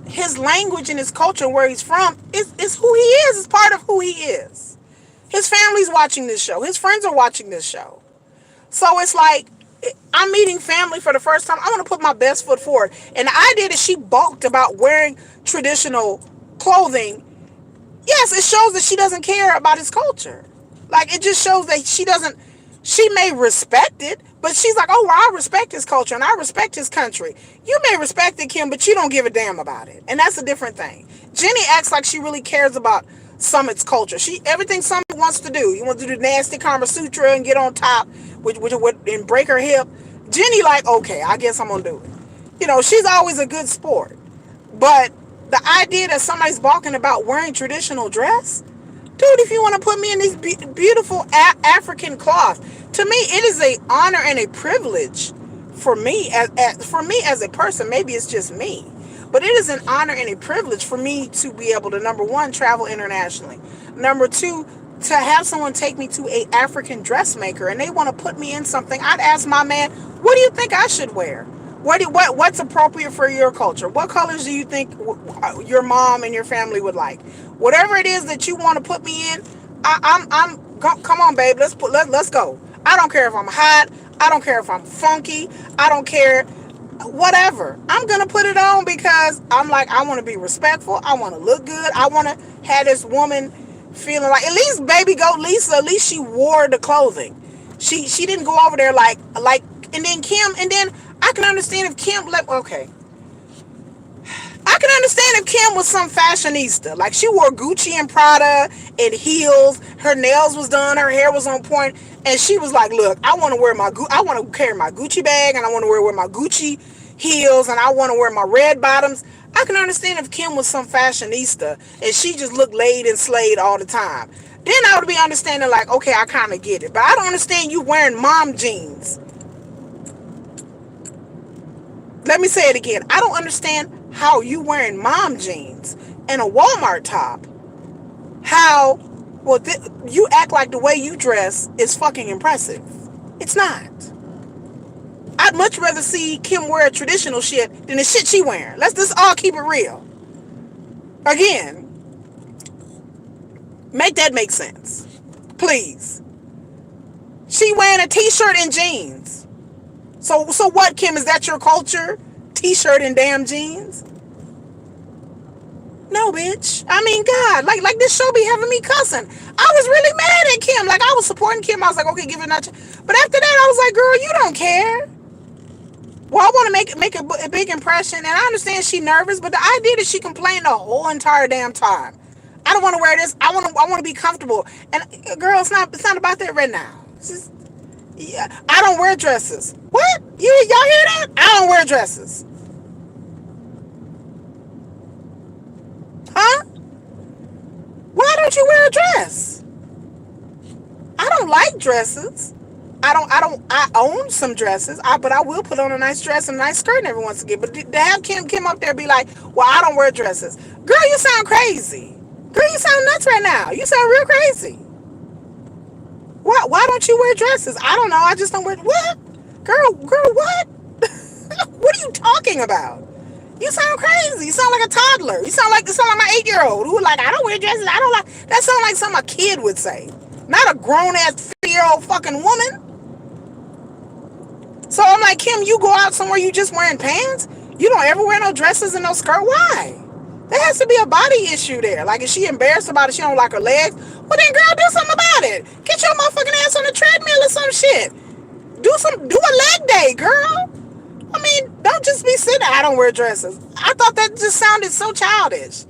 his language and his culture, where he's from, is who he is. It's part of who he is. His family's watching this show. His friends are watching this show. So it's like, I'm meeting family for the first time. I want to put my best foot forward. And the idea that she balked about wearing traditional clothing, yes, it shows that she doesn't care about his culture. Like, it just shows that she may respect it, but she's like, oh, well, I respect his culture and I respect his country. You may respect it, Kim, but you don't give a damn about it. And that's a different thing. Jenny acts like she really cares about Summit's culture. Everything Summit wants to do. You want to do the nasty Kama Sutra and get on top and break her hip. Jenny like, okay, I guess I'm going to do it. She's always a good sport. But the idea that somebody's balking about wearing traditional dress, dude, if you want to put me in these beautiful African cloth, to me, it is an honor and a privilege for me as a person. Maybe it's just me, but it is an honor and a privilege for me to be able to, number one, travel internationally. Number two, to have someone take me to a African dressmaker and they want to put me in something. I'd ask my man, what do you think I should wear? What's appropriate for your culture? What colors do you think your mom and your family would like? Whatever it is that you want to put me in, come on, babe. Let's go. I don't care if I'm hot. I don't care if I'm funky. I don't care. Whatever. I'm gonna put it on because I'm like, I want to be respectful. I want to look good. I want to have this woman feeling like, at least baby goat Lisa, at least she wore the clothing. She didn't go over there like, and then Kim, and then I can understand if Kim, okay. I can understand if Kim was some fashionista. Like, she wore Gucci and Prada and heels. Her nails was done. Her hair was on point. And she was like, look, I want to carry my Gucci bag, and I want to wear my Gucci heels, and I want to wear my red bottoms. I can understand if Kim was some fashionista and she just looked laid and slayed all the time. Then I would be understanding like, okay, I kind of get it. But I don't understand you wearing mom jeans. Let me say it again. I don't understand how you wearing mom jeans and a Walmart top how, well, you act like the way you dress is fucking impressive. It's not. I'd much rather see Kim wear traditional shit than the shit she wearing. Let's just all keep it real. Again, make that make sense. Please. She wearing a t-shirt and jeans. So what, Kim? Is that your culture? T-shirt and damn jeans? No, bitch. I mean, God, like this show be having me cussing. I was really mad at Kim. Like, I was supporting Kim. I was like, okay, give it a notch. But after that, I was like, girl, you don't care. Well, I want to make a big impression, and I understand she nervous, but the idea that she complained the whole entire damn time. I don't want to wear this. I want to be comfortable. And girl, it's not about that right now. It's just, yeah, I don't wear dresses. What? Y'all hear that? I don't wear dresses. Huh? Why don't you wear a dress? I don't like dresses. I own some dresses, but I will put on a nice dress and a nice skirt every once again. But to have Kim up there be like, well, I don't wear dresses. Girl, you sound crazy. Girl, you sound nuts right now. You sound real crazy. Why don't you wear dresses? I don't know. I just don't wear, what? Girl, what? What are you talking about? You sound crazy. You sound like a toddler. You sound like my 8-year-old who like, I don't wear dresses. I don't like, that sounds like something a kid would say. Not a grown ass 50-year-old fucking woman. So I'm like, Kim, you go out somewhere, you just wearing pants? You don't ever wear no dresses and no skirt? Why? There has to be a body issue there. Like, is she embarrassed about it? She don't like her legs? Well, then, girl, do something about it. Get your motherfucking ass on the treadmill or some shit. Do a leg day, girl. I mean, don't just be sitting there. I don't wear dresses. I thought that just sounded so childish.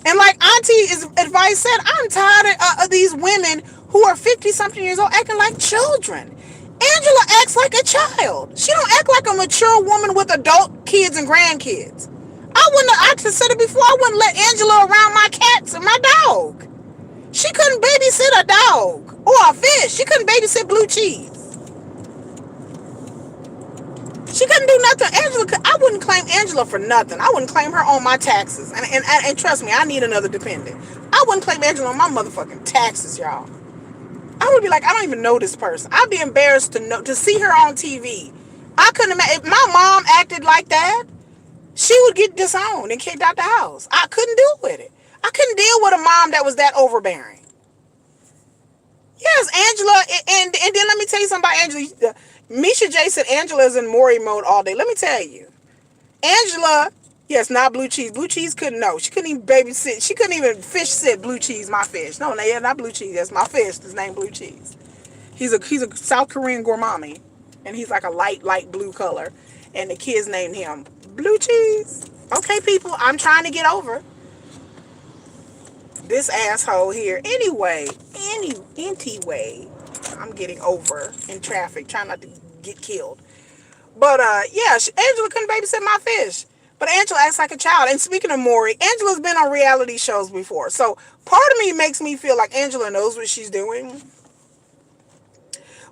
And like Auntie's advice said, I'm tired of these women who are 50-something years old acting like children. Angela acts like a child. She don't act like a mature woman with adult kids and grandkids. I just said it before, I wouldn't let Angela around my cats and my dog. She couldn't babysit a dog or a fish. She couldn't babysit blue cheese. She couldn't do nothing. I wouldn't claim Angela for nothing. I wouldn't claim her on my taxes. And trust me, I need another dependent. I wouldn't claim Angela on my motherfucking taxes, y'all. I would be like, I don't even know this person. I'd be embarrassed to see her on TV. I couldn't imagine. If my mom acted like that, she would get disowned and kicked out the house. I couldn't deal with it. I couldn't deal with a mom that was that overbearing. Yes, Angela, and then let me tell you something about Angela. Misha J said Angela is in Maury mode all day. Let me tell you. Angela, yes, not blue cheese. Blue cheese couldn't know. She couldn't even babysit. She couldn't even fish sit blue cheese, my fish. No, yeah, not blue cheese. That's my fish. His name blue cheese. He's a South Korean gourmand. And he's like a light blue color. And the kids named him Blue Cheese. Okay, people, I'm trying to get over this asshole here. Anyway, I'm getting over in traffic, trying not to get killed. But yeah, Angela couldn't babysit my fish. But Angela acts like a child. And speaking of Maury, Angela's been on reality shows before. So part of me makes me feel like Angela knows what she's doing.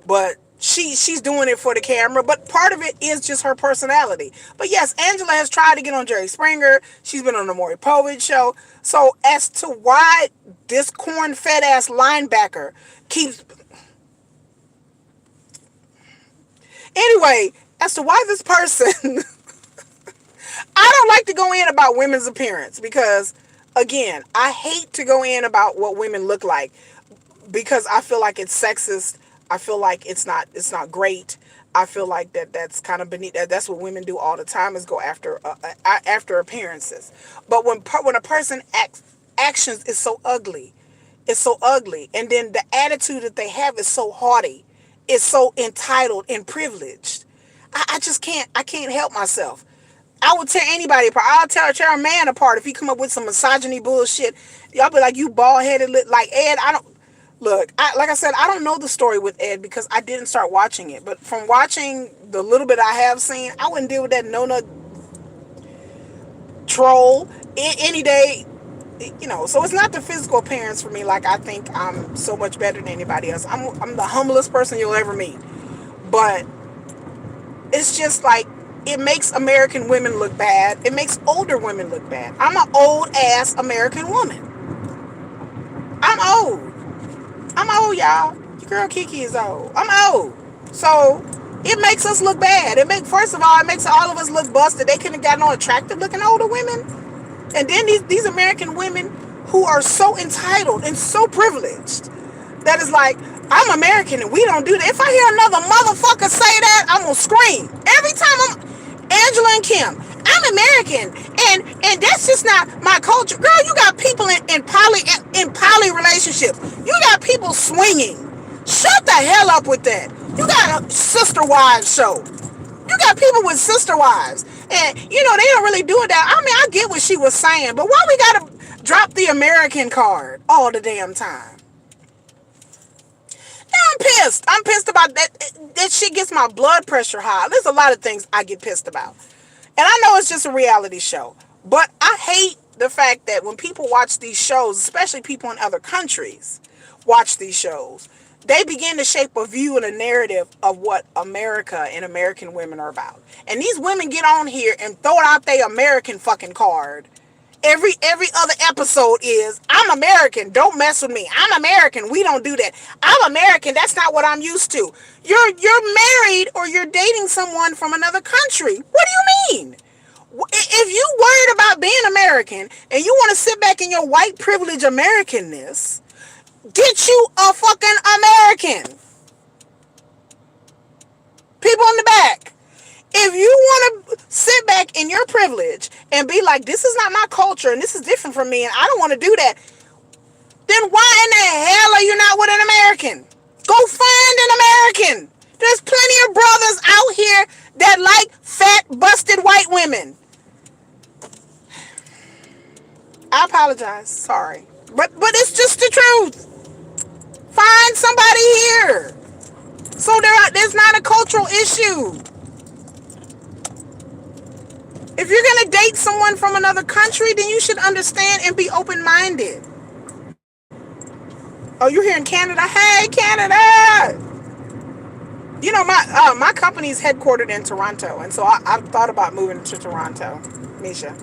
But she's doing it for the camera. But part of it is just her personality. But yes, Angela has tried to get on Jerry Springer. She's been on the Maury Povich show. So as to why this corn-fed ass linebacker keeps... Anyway, as to why this person... I don't like to go in about women's appearance because, again, I hate to go in about what women look like because I feel like it's sexist. I feel like it's not great. I feel like that's kind of beneath. That's what women do all the time is go after appearances. But when a person actions is so ugly, it's so ugly, and then the attitude that they have is so haughty, is so entitled and privileged. I just can't. I can't help myself. I would tear anybody apart. I'll tear a man apart if he come up with some misogyny bullshit. Y'all be like, you bald-headed, like Ed. Like I said, I don't know the story with Ed because I didn't start watching it. But from watching the little bit I have seen, I wouldn't deal with that no-nut troll any day. You know, so it's not the physical appearance for me. Like, I think I'm so much better than anybody else. I'm the humblest person you'll ever meet. But it's just like, it makes American women look bad. It makes older women look bad. I'm an old ass American woman. I'm old. I'm old, y'all. Your girl Kiki is old. I'm old. So it makes us look bad. First of all, it makes all of us look busted. They couldn't have gotten no attractive looking older women. And then these American women who are so entitled and so privileged that is like, I'm American and we don't do that. If I hear another motherfucker say that, I'm gonna scream. Every time Angela and Kim, I'm American and that's just not my culture. Girl, you got people in poly relationships. You got people swinging. Shut the hell up with that. You got a sister wives show. You got people with sister wives. And, they don't really do it that. I mean, I get what she was saying, but why we gotta drop the American card all the damn time? Now I'm pissed. I'm pissed about that. That shit gets my blood pressure high. There's a lot of things I get pissed about. And I know it's just a reality show, but I hate the fact that when people watch these shows, especially people in other countries watch these shows, they begin to shape a view and a narrative of what America and American women are about. And these women get on here and throw out their American fucking card. Every other episode is, I'm American, don't mess with me. I'm American, we don't do that. I'm American, that's not what I'm used to. You're married or you're dating someone from another country. What do you mean? If you worried about being American and you want to sit back in your white privilege Americanness, get you a fucking American. People in the back. If you want to sit back in your privilege and be like, this is not my culture and this is different from me and I don't want to do that, then why in the hell are you not with an American? Go find an American. There's plenty of brothers out here that like fat, busted white women. I apologize. Sorry. But it's just the truth. Find somebody here. So there's not a cultural issue. If you're going to date someone from another country, then you should understand and be open-minded. Oh, you're here in Canada? Hey, Canada! My company's headquartered in Toronto, and so I've thought about moving to Toronto, Misha.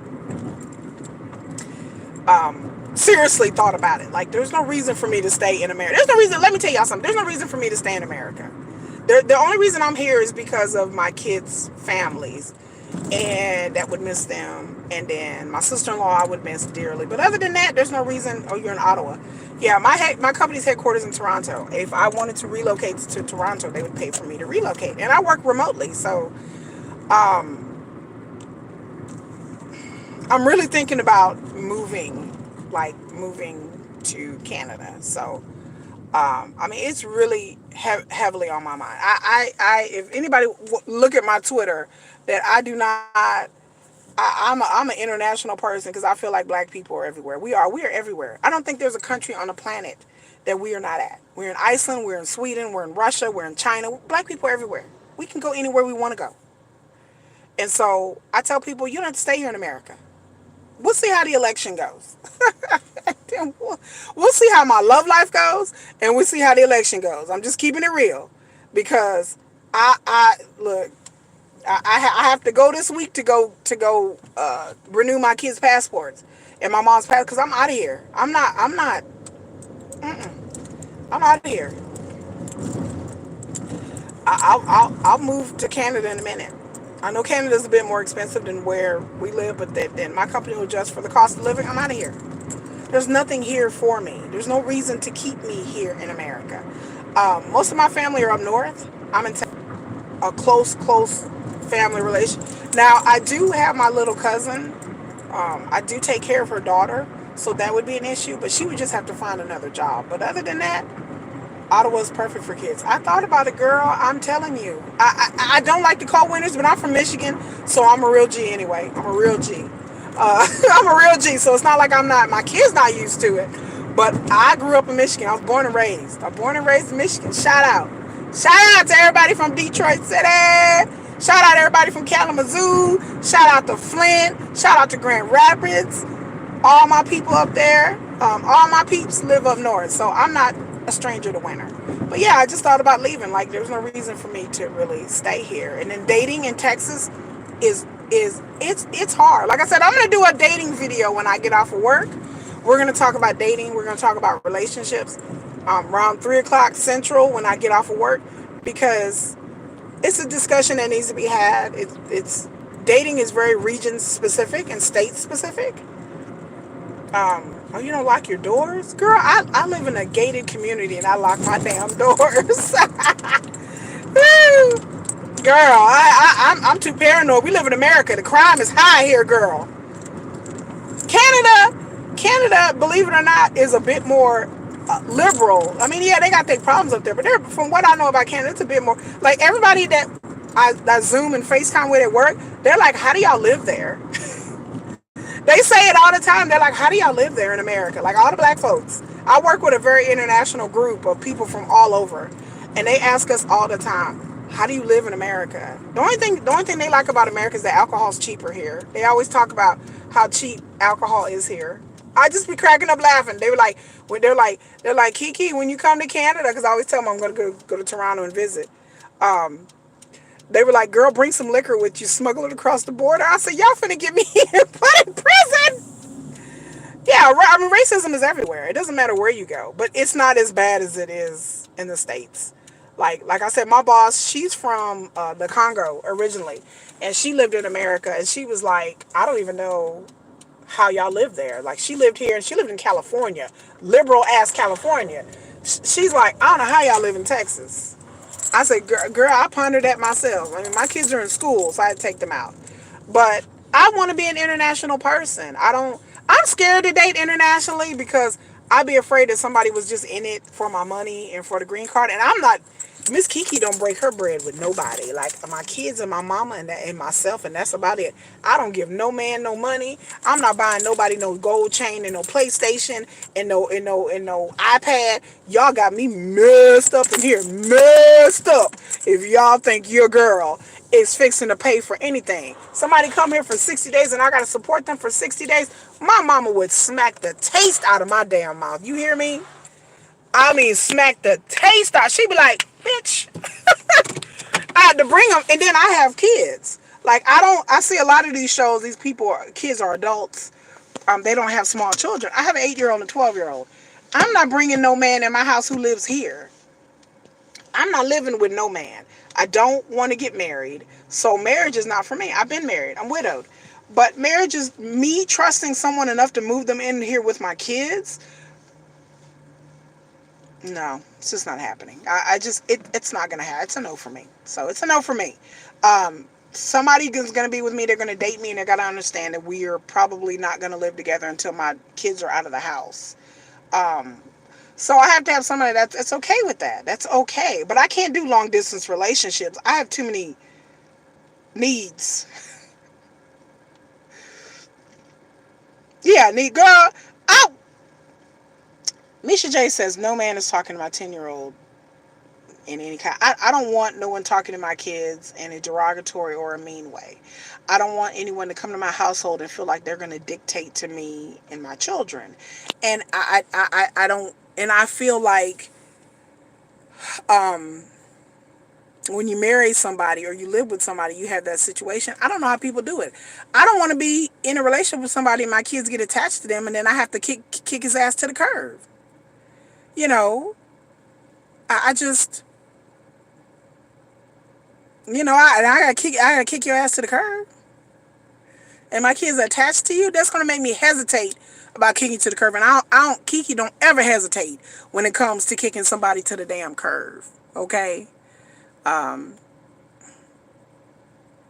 Seriously thought about it. Like, there's no reason for me to stay in America. There's no reason, let me tell y'all something. There's no reason for me to stay in America. The only reason I'm here is because of my kids' families. And that would miss them. And then my sister-in-law I would miss dearly. But other than that, there's no reason. Oh, you're in Ottawa. Yeah, my company's headquarters in Toronto. If I wanted to relocate to Toronto, they would pay for me to relocate. And I work remotely, so I'm really thinking about moving to Canada. So it's really heavily on my mind. I if anybody look at my Twitter, that I do not, I'm an international person because I feel like black people are everywhere. We are everywhere. I don't think there's a country on the planet that we are not at. We're in Iceland, we're in Sweden, we're in Russia, we're in China. Black people are everywhere. We can go anywhere we want to go. And so I tell people, you don't have to stay here in America. We'll see how the election goes. We'll see how my love life goes, and we'll see how the election goes. I'm just keeping it real because I have to go this week to go renew my kids' passports and my mom's passport because I'm out of here. I'm out of here. I'll move to Canada in a minute. I know Canada's a bit more expensive than where we live, but then my company will adjust for the cost of living. I'm out of here. There's nothing here for me. There's no reason to keep me here in America. Most of my family are up north. I'm in a close family relation. Now, I do have my little cousin. I do take care of her daughter, so that would be an issue, but she would just have to find another job. But other than that, Ottawa's perfect for kids. I thought about it, girl. I'm telling you. I don't like to call winters, but I'm from Michigan, so I'm a real G anyway. I'm a real G. I'm a real G, so it's not like my kids not used to it. But I grew up in Michigan. I was born and raised. I'm born and raised in Michigan. Shout out. Shout out to everybody from Detroit City. Shout out to everybody from Kalamazoo. Shout out to Flint. Shout out to Grand Rapids. All my people up there. All my peeps live up north, so I'm not a stranger to winter. But yeah, I just thought about leaving. Like, there's no reason for me to really stay here. And then dating in Texas it's hard. Like I said, I'm gonna do a dating video when I get off of work, We're going to talk about dating. We're going to talk about relationships around 3 o'clock Central when I get off of work, because it's a discussion that needs to be had. It's dating is very region specific and state specific. Oh, you don't lock your doors? Girl, I live in a gated community and I lock my damn doors. Woo! Girl, I'm too paranoid. We live in America. The crime is high here, girl. Canada, believe it or not, is a bit more liberal. I mean, yeah, they got their problems up there, but from what I know about Canada, it's a bit more like everybody that I Zoom and FaceTime with at work. They're like, "How do y'all live there?" They say it all the time. They're like, "How do y'all live there in America?" Like all the black folks. I work with a very international group of people from all over, and they ask us all the time, "How do you live in America?" The only thing they like about America is that alcohol's cheaper here. They always talk about how cheap alcohol is here. I just be cracking up laughing. They were like, when they're like, "Kiki, when you come to Canada," because I always tell them I'm going to go to Toronto and visit. Um, they were like, "Girl, bring some liquor with you, smuggle it across the border." I said, "Y'all finna get me put in prison." Yeah, I mean, racism is everywhere. It doesn't matter where you go, but it's not as bad as it is in the States. Like I said, my boss, she's from the Congo originally, and she lived in America, and she was like, "I don't even know how y'all live there." Like she lived here, and she lived in California, liberal ass California. She's like, "I don't know how y'all live in Texas." I said, girl, I pondered that myself. I mean, my kids are in school, so I had to take them out. But I want to be an international person. I'm scared to date internationally because I'd be afraid that somebody was just in it for my money and for the green card. And I'm not, Miss Kiki don't break her bread with nobody. Like my kids and my mama and myself, and that's about it. I don't give no man no money. I'm not buying nobody no gold chain and no PlayStation and no iPad. Y'all got me messed up in here, messed up. If y'all think your girl is fixing to pay for anything, somebody come here for 60 days and I gotta support them for 60 days. My mama would smack the taste out of my damn mouth. You hear me? I mean, smack the taste out. She be like, "Bitch." I had to bring them, and then I have kids. Like I see a lot of these shows. These kids are adults. They don't have small children. I have an 8-year-old and a 12-year-old. I'm not bringing no man in my house who lives here. I'm not living with no man. I don't want to get married. So marriage is not for me. I've been married. I'm widowed. But marriage is me trusting someone enough to move them in here with my kids. No, it's just not happening. It's not gonna happen. It's a no for me. So it's a no for me. Somebody is gonna be with me. They're gonna date me, and they're gonna understand that we are probably not gonna live together until my kids are out of the house. Um, so I have to have somebody that's okay with that. That's okay. But I can't do long distance relationships. I have too many needs. Yeah, need girl. Oh, Misha J says no man is talking to my 10-year-old in any kind. I don't want no one talking to my kids in a derogatory or a mean way. I don't want anyone to come to my household and feel like they're going to dictate to me and my children. And I don't, and I feel like um, when you marry somebody or you live with somebody, you have that situation. I don't know how people do it. I don't want to be in a relationship with somebody and my kids get attached to them and then I have to kick his ass to the curb. You know, I just, I gotta kick your ass to the curb. And my kids are attached to you. That's gonna make me hesitate about kicking to the curb. And Kiki don't ever hesitate when it comes to kicking somebody to the damn curve. Okay. Um,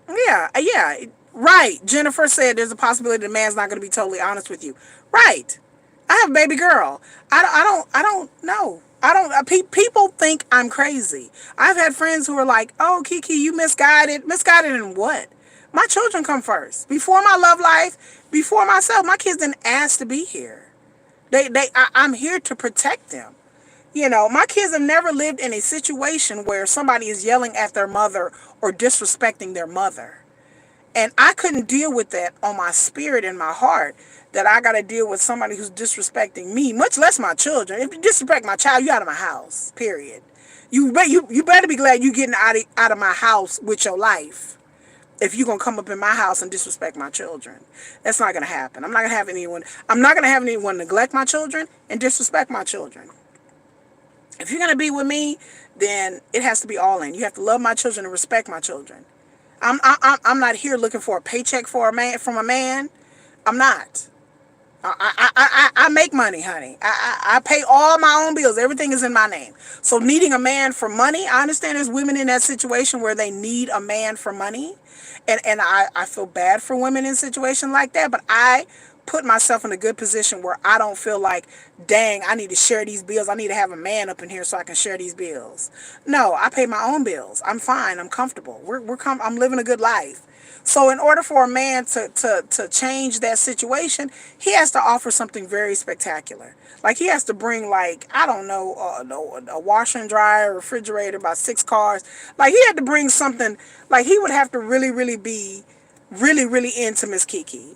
yeah, right. Jennifer said there's a possibility the man's not gonna be totally honest with you. Right. I have a baby girl. I don't know. I don't. People think I'm crazy. I've had friends who are like, "Oh, Kiki, you misguided. Misguided in what? My children come first. Before my love life, before myself. My kids didn't ask to be here. I'm here to protect them. You know, my kids have never lived in a situation where somebody is yelling at their mother or disrespecting their mother. And I couldn't deal with that on my spirit and my heart, that I got to deal with somebody who's disrespecting me, much less my children. If you disrespect my child, you out of my house, period. You better be glad you getting out of my house with your life. if you're gonna come up in my house and disrespect my children. That's not gonna happen. I'm not gonna have anyone neglect my children and disrespect my children. If you're gonna be with me, then it has to be all in. You have to love my children and respect my children. I'm not here looking for a paycheck for a man from a man. I'm not. I make money, honey. I pay all my own bills. Everything is in my name. So needing a man for money, I understand there's women in that situation where they need a man for money. And I feel bad for women in a situation like that. But I put myself in a good position where I don't feel like, dang, I need to share these bills. I need to have a man up in here so I can share these bills. No, I pay my own bills. I'm fine. I'm comfortable. I'm living a good life. So in order for a man to change that situation, he has to offer something very spectacular. Like he has to bring like, I don't know, a washer and dryer, a refrigerator, about 6 cars. Like he had to bring something, like he would have to really, really be really, really into Miss Kiki,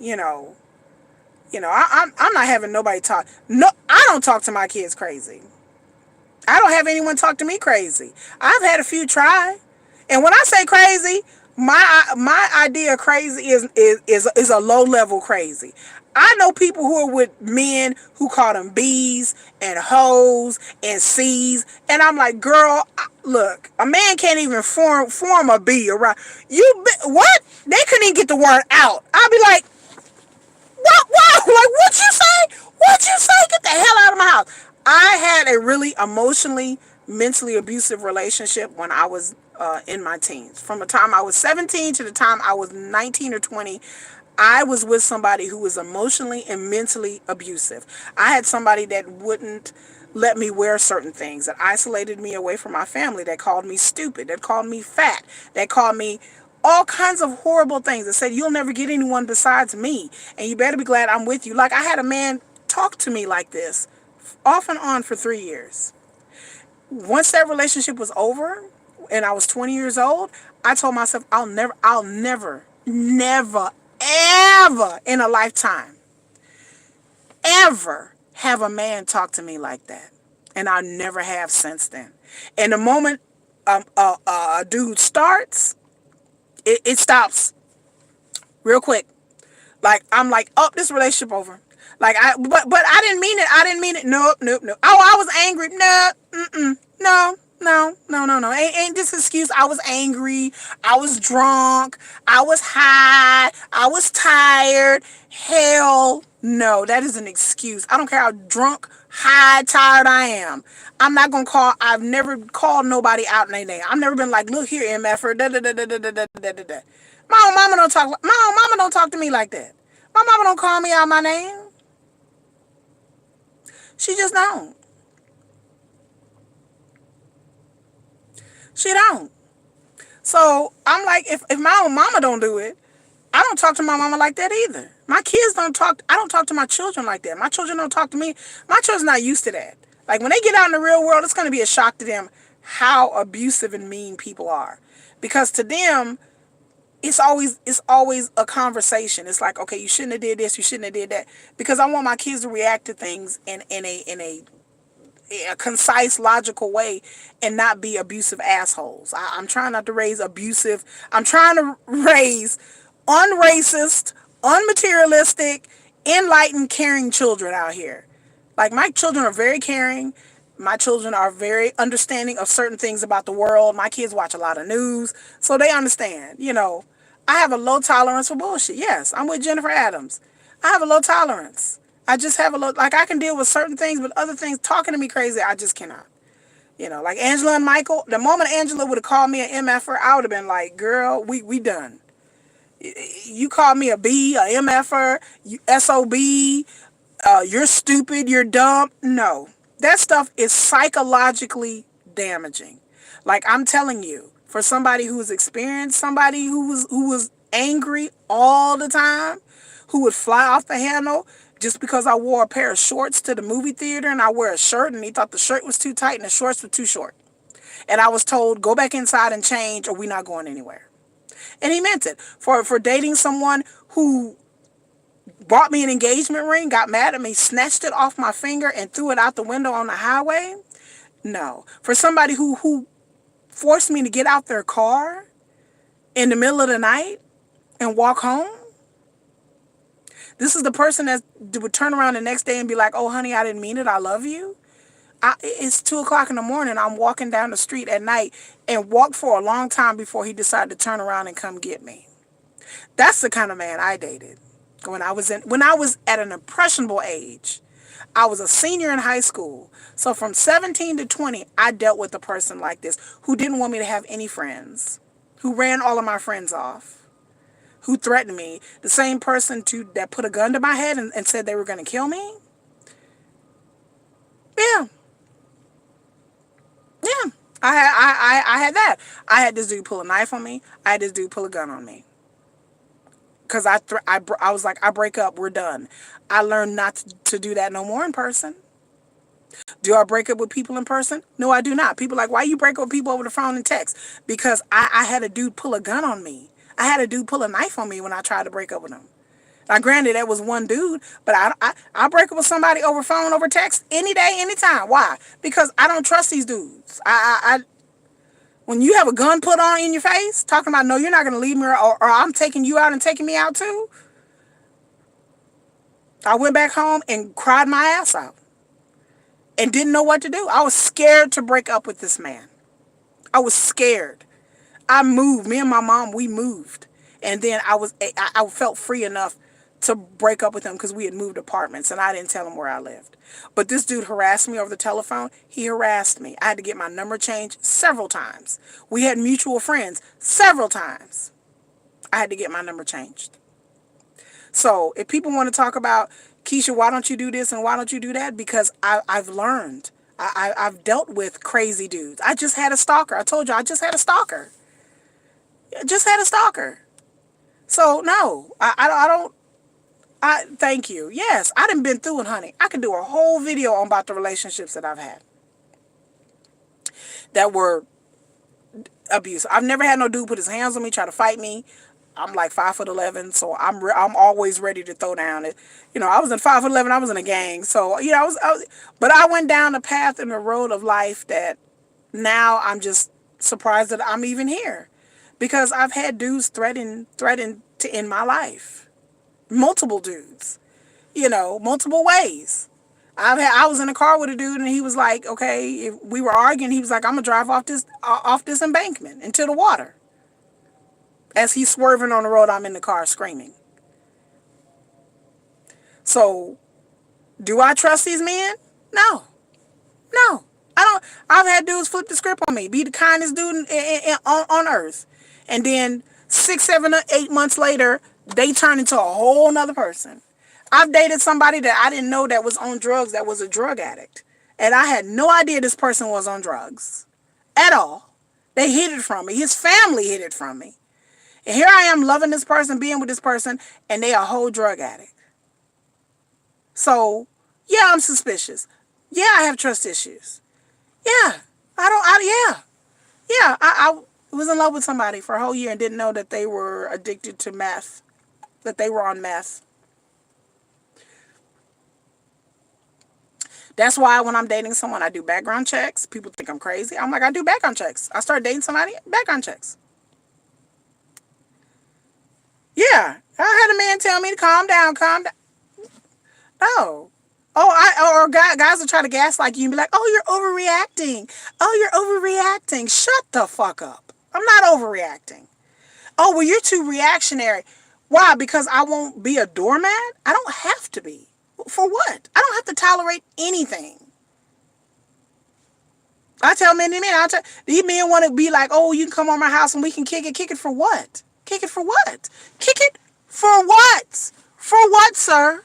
I'm not having nobody talk. No, I don't talk to my kids crazy. I don't have anyone talk to me crazy. I've had a few try. And when I say crazy, my idea of crazy is a low level crazy. I know people who are with men who call them B's and hoes and C's, and I'm like, girl, look, a man can't even form a B around what? They couldn't even get the word out. I'd be like, what? Like, what you say? What you say? Get the hell out of my house. I had a really emotionally, mentally abusive relationship when I was in my teens. From the time I was 17 to the time I was 19 or 20, I was with somebody who was emotionally and mentally abusive. I had somebody that wouldn't let me wear certain things, that isolated me away from my family, that called me stupid, that called me fat, that called me all kinds of horrible things, that said, you'll never get anyone besides me, and you better be glad I'm with you. Like, I had a man talk to me like this off and on for 3 years. Once that relationship was over and I was 20 years old, I told myself, never, ever in a lifetime, ever have a man talk to me like that. And I never have since then. And the moment a dude starts, it stops real quick. Like, I'm like, oh, this relationship over. Like, but I didn't mean it. I didn't mean it. Nope. Oh, I was angry. No. Ain't this excuse? I was angry. I was drunk. I was high. I was tired. Hell no, that is an excuse. I don't care how drunk, high, tired I am. I've never called nobody out in their name. I've never been like, look here, MF, da da da da da da da da da. My own mama don't talk to me like that. My mama don't call me out my name. She just don't. She don't. So I'm like, if my own mama don't do it, I don't talk to my mama like that either. My kids don't talk. I don't talk to my children like that. My children don't talk to me. My children's not used to that. Like, when they get out in the real world, it's going to be a shock to them how abusive and mean people are. Because to them, it's always a conversation. It's like, okay, you shouldn't have did this, you shouldn't have did that. Because I want my kids to react to things in a concise, logical way and not be abusive assholes. I'm trying not to raise abusive. I'm trying to raise unracist, unmaterialistic, enlightened, caring children out here. Like, my children are very caring. My children are very understanding of certain things about the world. My kids watch a lot of news, so they understand. I have a low tolerance for bullshit. Yes, I'm with Jennifer Adams. I have a low tolerance. I just have a low, like, I can deal with certain things, but other things, talking to me crazy, I just cannot. Like Angela and Michael, the moment Angela would have called me an MFer, I would have been like, girl, we done. You call me a B, a MFer, you SOB, you're stupid, you're dumb. No, that stuff is psychologically damaging. Like, I'm telling you, for somebody who's experienced somebody who was angry all the time, who would fly off the handle just because I wore a pair of shorts to the movie theater, and I wear a shirt and he thought the shirt was too tight and the shorts were too short. And I was told, go back inside and change or we're not going anywhere. And he meant it. For dating someone who bought me an engagement ring, got mad at me, snatched it off my finger and threw it out the window on the highway. No. For somebody who forced me to get out their car in the middle of the night and walk home. This is the person that would turn around the next day and be like, oh, honey, I didn't mean it. I love you. It's 2 o'clock in the morning. I'm walking down the street at night and walked for a long time before he decided to turn around and come get me. That's the kind of man I dated when I was at an impressionable age. I was a senior in high school. So from 17 to 20, I dealt with a person like this who didn't want me to have any friends, who ran all of my friends off, who threatened me. The same person that put a gun to my head and said they were going to kill me. Yeah, yeah. I had that. I had this dude pull a knife on me. I had this dude pull a gun on me. Because I was like, I break up, we're done. I learned not to do that no more in person. Do I break up with people in person? No, I do not. People are like, why you break up with people over the phone and text? Because I had a dude pull a gun on me. I had a dude pull a knife on me when I tried to break up with him. Now, granted, that was one dude, but I break up with somebody over phone, over text, any day, anytime. Why? Because I don't trust these dudes. When you have a gun put on in your face, talking about, no, you're not going to leave me, or I'm taking you out and taking me out too, I went back home and cried my ass out and didn't know what to do. I was scared to break up with this man. I was scared. I moved. Me and my mom, we moved. And then I felt free enough to break up with him because we had moved apartments and I didn't tell him where I lived. But this dude harassed me over the telephone. He harassed me. I had to get my number changed several times. We had mutual friends several times. I had to get my number changed. So if people want to talk about, Keisha, why don't you do this and why don't you do that? Because I've learned. I've dealt with crazy dudes. I just had a stalker. I told you I just had a stalker. Just had a stalker. So no, I don't. Thank you. Yes, I done been through it, honey. I could do a whole video on about the relationships that I've had that were abusive. I've never had no dude put his hands on me, try to fight me. I'm like 5'11", so I'm always ready to throw down. I was in 5'11", I was in a gang, so but I went down a path in the road of life that now I'm just surprised that I'm even here, because I've had dudes threaten to end my life, multiple dudes, multiple ways. I was in a car with a dude and he was like, okay, if we were arguing, he was like, I'm gonna drive off this embankment into the water. As he's swerving on the road, I'm in the car screaming. So, do I trust these men? No. No. I don't. I've had dudes flip the script on me, be the kindest dude on earth. And then 6, 7, or 8 months later, they turn into a whole nother person. I've dated somebody that I didn't know that was on drugs, that was a drug addict. And I had no idea this person was on drugs. At all. They hid it from me. His family hid it from me. And here I am loving this person, being with this person, and they are a whole drug addict. So, yeah, I'm suspicious. Yeah, I have trust issues. Yeah, I was in love with somebody for a whole year and didn't know that they were addicted to meth, that they were on meth. That's why when I'm dating someone, I do background checks. People think I'm crazy. I'm like, I do background checks. I start dating somebody, background checks. Yeah, I had a man tell me to calm down, calm down. No. Guys will try to gaslight you and be like, oh, you're overreacting. Oh, you're overreacting. Shut the fuck up. I'm not overreacting. Oh, well, you're too reactionary. Why? Because I won't be a doormat? I don't have to be. For what? I don't have to tolerate anything. I tell many men, these men want to be like, oh, you can come on my house and we can kick it. Kick it for what? Kick it for what? Kick it for what? For what, sir?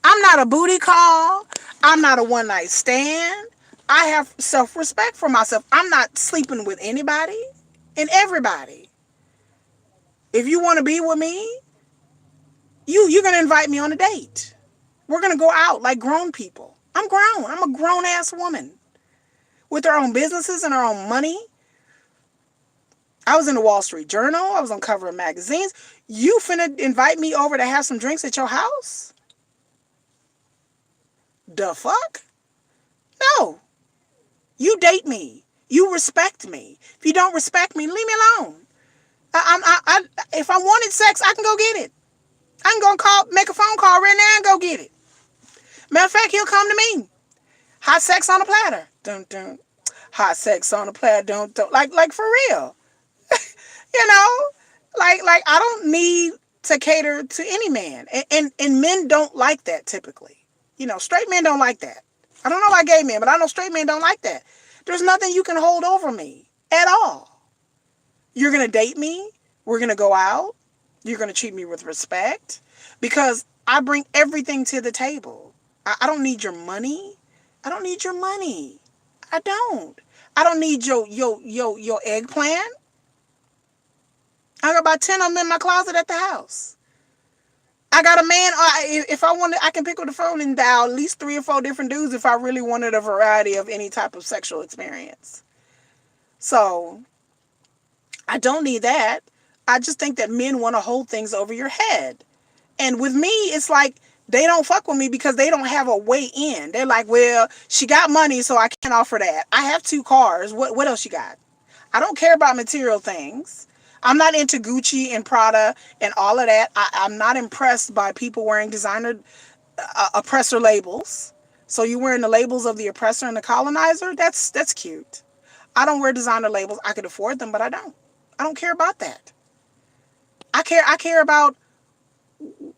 I'm not a booty call. I'm not a one night stand. I have self-respect for myself. I'm not sleeping with anybody and everybody. If you want to be with me, you're going to invite me on a date. We're going to go out like grown people. I'm grown. I'm a grown ass woman with her own businesses and her own money. I was in the Wall Street Journal. I was on cover of magazines. You finna invite me over to have some drinks at your house? The fuck? No. You date me. You respect me. If you don't respect me, leave me alone. If I wanted sex, I can go get it. I can go call, make a phone call right now and go get it. Matter of fact, he'll come to me. Hot sex on a platter. Dun dun. Hot sex on a platter. Don't. Like for real. You know, like I don't need to cater to any man, and men don't like that typically. Straight men don't like that. I don't know about gay men, but I know straight men don't like that. There's nothing you can hold over me at all. You're gonna date me. We're gonna go out. You're gonna treat me with respect because I bring everything to the table. I don't need your money. I don't need your money. I don't. I don't need your eggplant. I got about 10 of them in my closet at the house. I got a man. If I wanted, I can pick up the phone and dial at least 3 or 4 different dudes if I really wanted a variety of any type of sexual experience. So I don't need that. I just think that men want to hold things over your head. And with me, it's like they don't fuck with me because they don't have a way in. They're like, well, she got money, so I can't offer that. I have 2 cars. What else you got? I don't care about material things. I'm not into Gucci and Prada and all of that. I'm not impressed by people wearing designer oppressor labels. So you wearing the labels of the oppressor and the colonizer? That's cute. I don't wear designer labels. I could afford them, but I don't. I don't care about that. I care about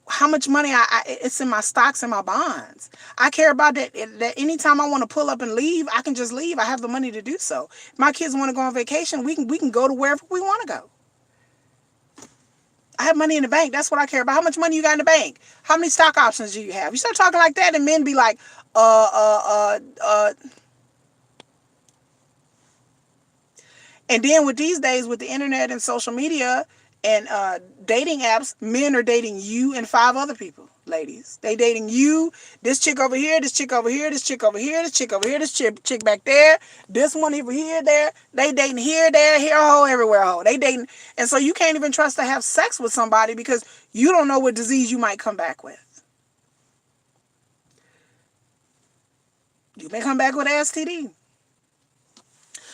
how much money it's in my stocks and my bonds. I care about that anytime I want to pull up and leave, I can just leave. I have the money to do so. If my kids want to go on vacation, we can go to wherever we want to go. I have money in the bank. That's what I care about. How much money you got in the bank? How many stock options do you have? You start talking like that and men be like, and then with these days with the internet and social media and dating apps, men are dating you and 5 other people, ladies. They dating you, this chick over here, this chick over here, this chick over here, this chick over here, this chick back there, this one over here, there. They dating here, there, here, ho, everywhere, ho. They dating, and so you can't even trust to have sex with somebody because you don't know what disease you might come back with. You may come back with an STD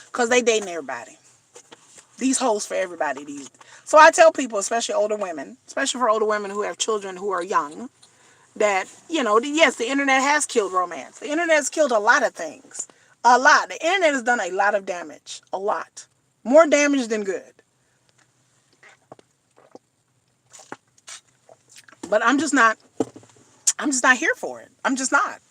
because they dating everybody. These hoes for everybody. So I tell people, especially older women, especially for older women who have children who are young, that, yes, the internet has killed romance. The internet has killed a lot of things. A lot. The internet has done a lot of damage. A lot. More damage than good. But I'm just not here for it. I'm just not.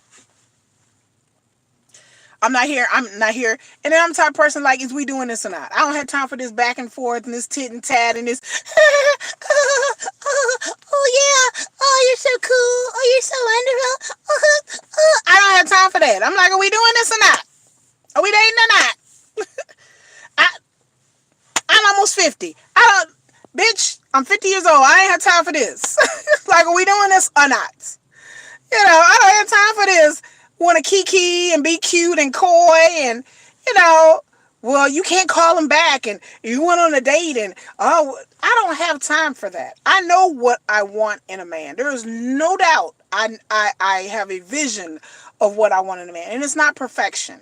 I'm not here. And then I'm the type of person like, is we doing this or not? I don't have time for this back and forth and this tit and tat and this, oh yeah, oh you're so cool, oh you're so wonderful. I don't have time for that. I'm like, are we doing this or not? Are we dating or not? I'm almost 50. Bitch, I'm 50 years old. I ain't have time for this. Like, are we doing this or not? I don't have time for this. Want to kiki and be cute and coy and, well, you can't call him back and you went on a date and, oh, I don't have time for that. I know what I want in a man. There is no doubt I have a vision of what I want in a man. And it's not perfection.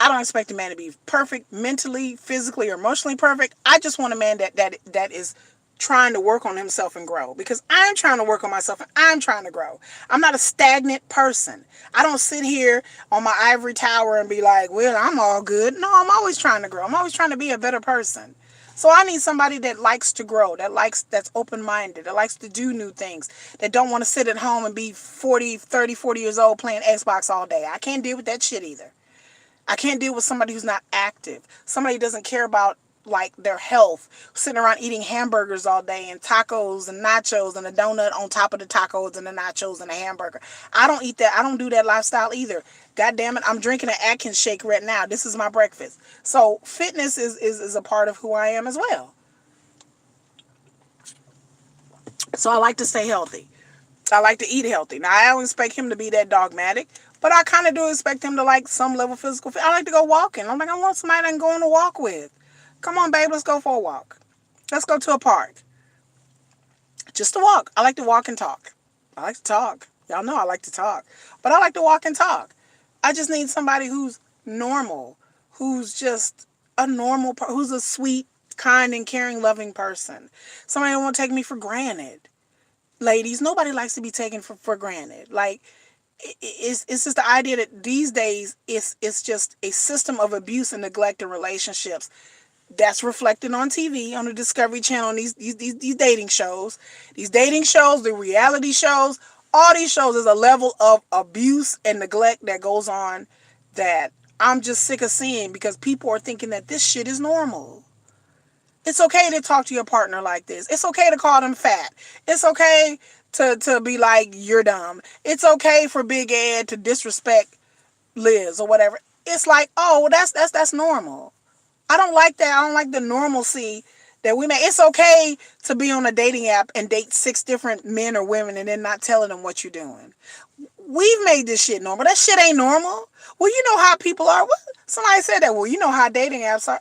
I don't expect a man to be perfect mentally, physically, or emotionally perfect. I just want a man that is trying to work on himself and grow, because I'm trying to work on myself and I'm trying to grow. I'm not a stagnant person. I don't sit here on my ivory tower and be like, well, I'm all good. No, I'm always trying to grow. I'm always trying to be a better person. So I need somebody that likes to grow, that's open-minded, that likes to do new things, that don't want to sit at home and be 40 years old playing Xbox all day. I can't deal with that shit either. I can't deal with somebody who's not active. Somebody who doesn't care about their health, sitting around eating hamburgers all day and tacos and nachos and a donut on top of the tacos and the nachos and the hamburger. I don't eat that. I don't do that lifestyle either. God damn it, I'm drinking an Atkins shake right now. This is my breakfast. So fitness is a part of who I am as well. So I like to stay healthy. I like to eat healthy. Now, I don't expect him to be that dogmatic, but I kind of do expect him to like some level of physical fit. I like to go walking. I'm like, I want somebody I can go on a walk with. Come on, babe, let's go for a walk. Let's go to a park. Just to walk. I like to walk and talk. I like to talk. Y'all know I like to talk. But I like to walk and talk. I just need somebody who's normal, who's just a normal, who's a sweet kind and caring, loving person. Somebody that won't take me for granted. Ladies, nobody likes to be taken for granted. Like, it's just the idea that these days it's just a system of abuse and neglect in relationships that's reflected on TV, on the Discovery Channel, on these dating shows. These dating shows, the reality shows, all these shows is a level of abuse and neglect that goes on that I'm just sick of seeing, because people are thinking that this shit is normal. It's okay to talk to your partner like this. It's okay to call them fat. It's okay to be like, you're dumb. It's okay for Big Ed to disrespect Liz or whatever. It's like, oh, well, that's normal. I don't like that. I don't like the normalcy that we make. It's okay to be on a dating app and date 6 different men or women and then not telling them what you're doing. We've made this shit normal. That shit ain't normal. Well, you know how people are. What? Somebody said that. Well, you know how dating apps are.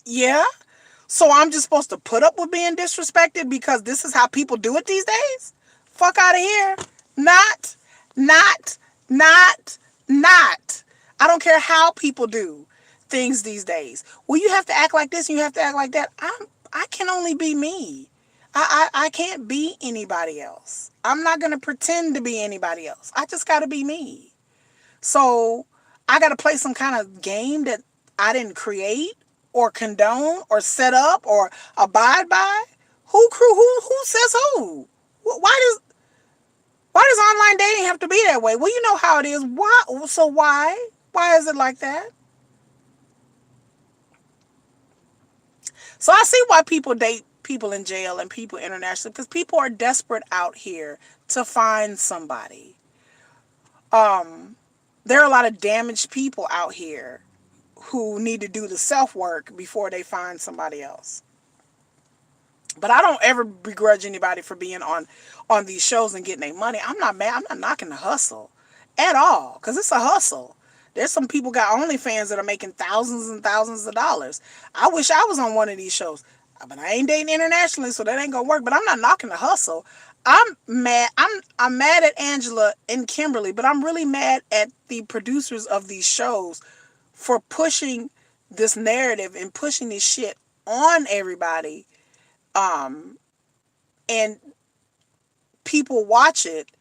Yeah. So I'm just supposed to put up with being disrespected because this is how people do it these days? Fuck out of here. Not, not, not, not. I don't care how people do things these days. Well, you have to act like this and you have to act like that. I can only be me. I can't be anybody else. I'm not going to pretend to be anybody else. I just got to be me. So I got to play some kind of game that I didn't create or condone or set up or abide by. Who says who? Why does online dating have to be that way? Well, you know how it is. Why? So why is it like that? So I see why people date people in jail and people internationally, because people are desperate out here to find somebody. There are a lot of damaged people out here who need to do the self work before they find somebody else. But I don't ever begrudge anybody for being on these shows and getting their money. I'm not mad. I'm not knocking the hustle at all, because it's a hustle. There's some people got OnlyFans that are making thousands and thousands of dollars. I wish I was on one of these shows, but I ain't dating internationally, so that ain't gonna work. But I'm not knocking the hustle. I'm mad. I'm mad at Angela and Kimberly, but I'm really mad at the producers of these shows for pushing this narrative and pushing this shit on everybody. And people watch it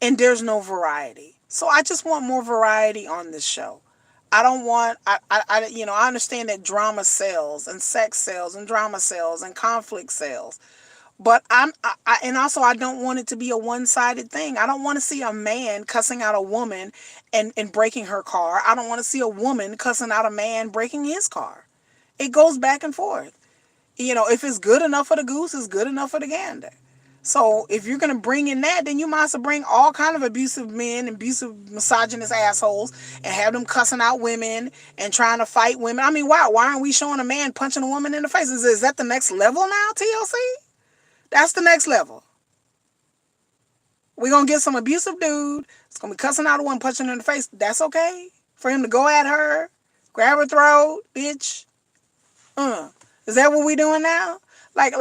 and there's no variety. So I just want more variety on this show. I don't want, I understand that drama sells and sex sells and drama sells and conflict sells. But and also I don't want it to be a one-sided thing. I don't want to see a man cussing out a woman and breaking her car. I don't want to see a woman cussing out a man breaking his car. It goes back and forth. If it's good enough for the goose, it's good enough for the gander. So if you're gonna bring in that, then you might as well bring all kind of abusive men, abusive misogynist assholes, and have them cussing out women and trying to fight women. I mean, wow, why aren't we showing a man punching a woman in the face? Is that the next level now, TLC? That's the next level. We're gonna get some abusive dude. It's gonna be cussing out a woman, punching her in the face. That's okay for him to go at her, grab her throat, bitch. Is that what we doing now? Like,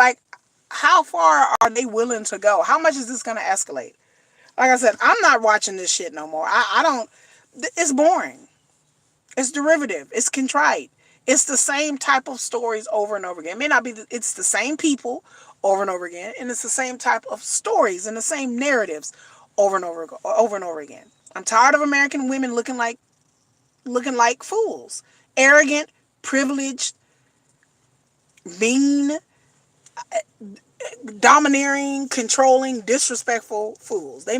how far are they willing to go? How much is this gonna escalate? Like I said, I'm not watching this shit no more. I don't. It's boring. It's derivative. It's contrite. It's the same type of stories over and over again. It may not be. It's the same people over and over again, and it's the same type of stories and the same narratives over and over again. I'm tired of American women looking like fools, arrogant, privileged, mean, domineering, controlling, disrespectful fools. They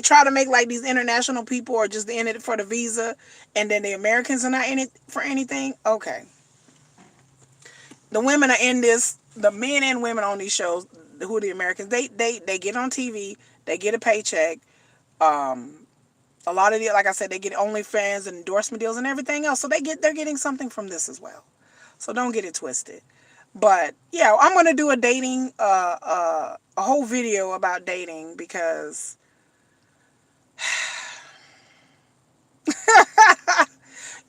try to make like these international people are just in it for the visa, and then the Americans are not in it for anything. Okay. The women are in this, the men and women on these shows, who are the Americans, they get on TV, they get a paycheck. A lot of the, like I said, they get OnlyFans and endorsement deals and everything else. So they're getting something from this as well. So don't get it twisted. But yeah, I'm gonna do a whole video about dating, because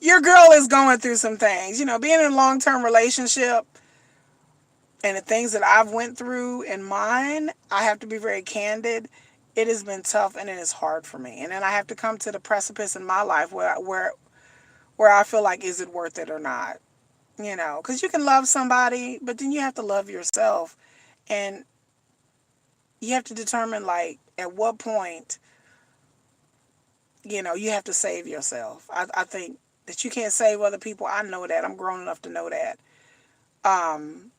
your girl is going through some things. Being in a long-term relationship and the things that I've went through in mine, I have to be very candid. It has been tough and it is hard for me. And then I have to come to the precipice in my life where where I feel like, is it worth it or not? Because you can love somebody, but then you have to love yourself. And you have to determine, like, at what point, you have to save yourself. I think that you can't save other people. I know that. I'm grown enough to know that. Um,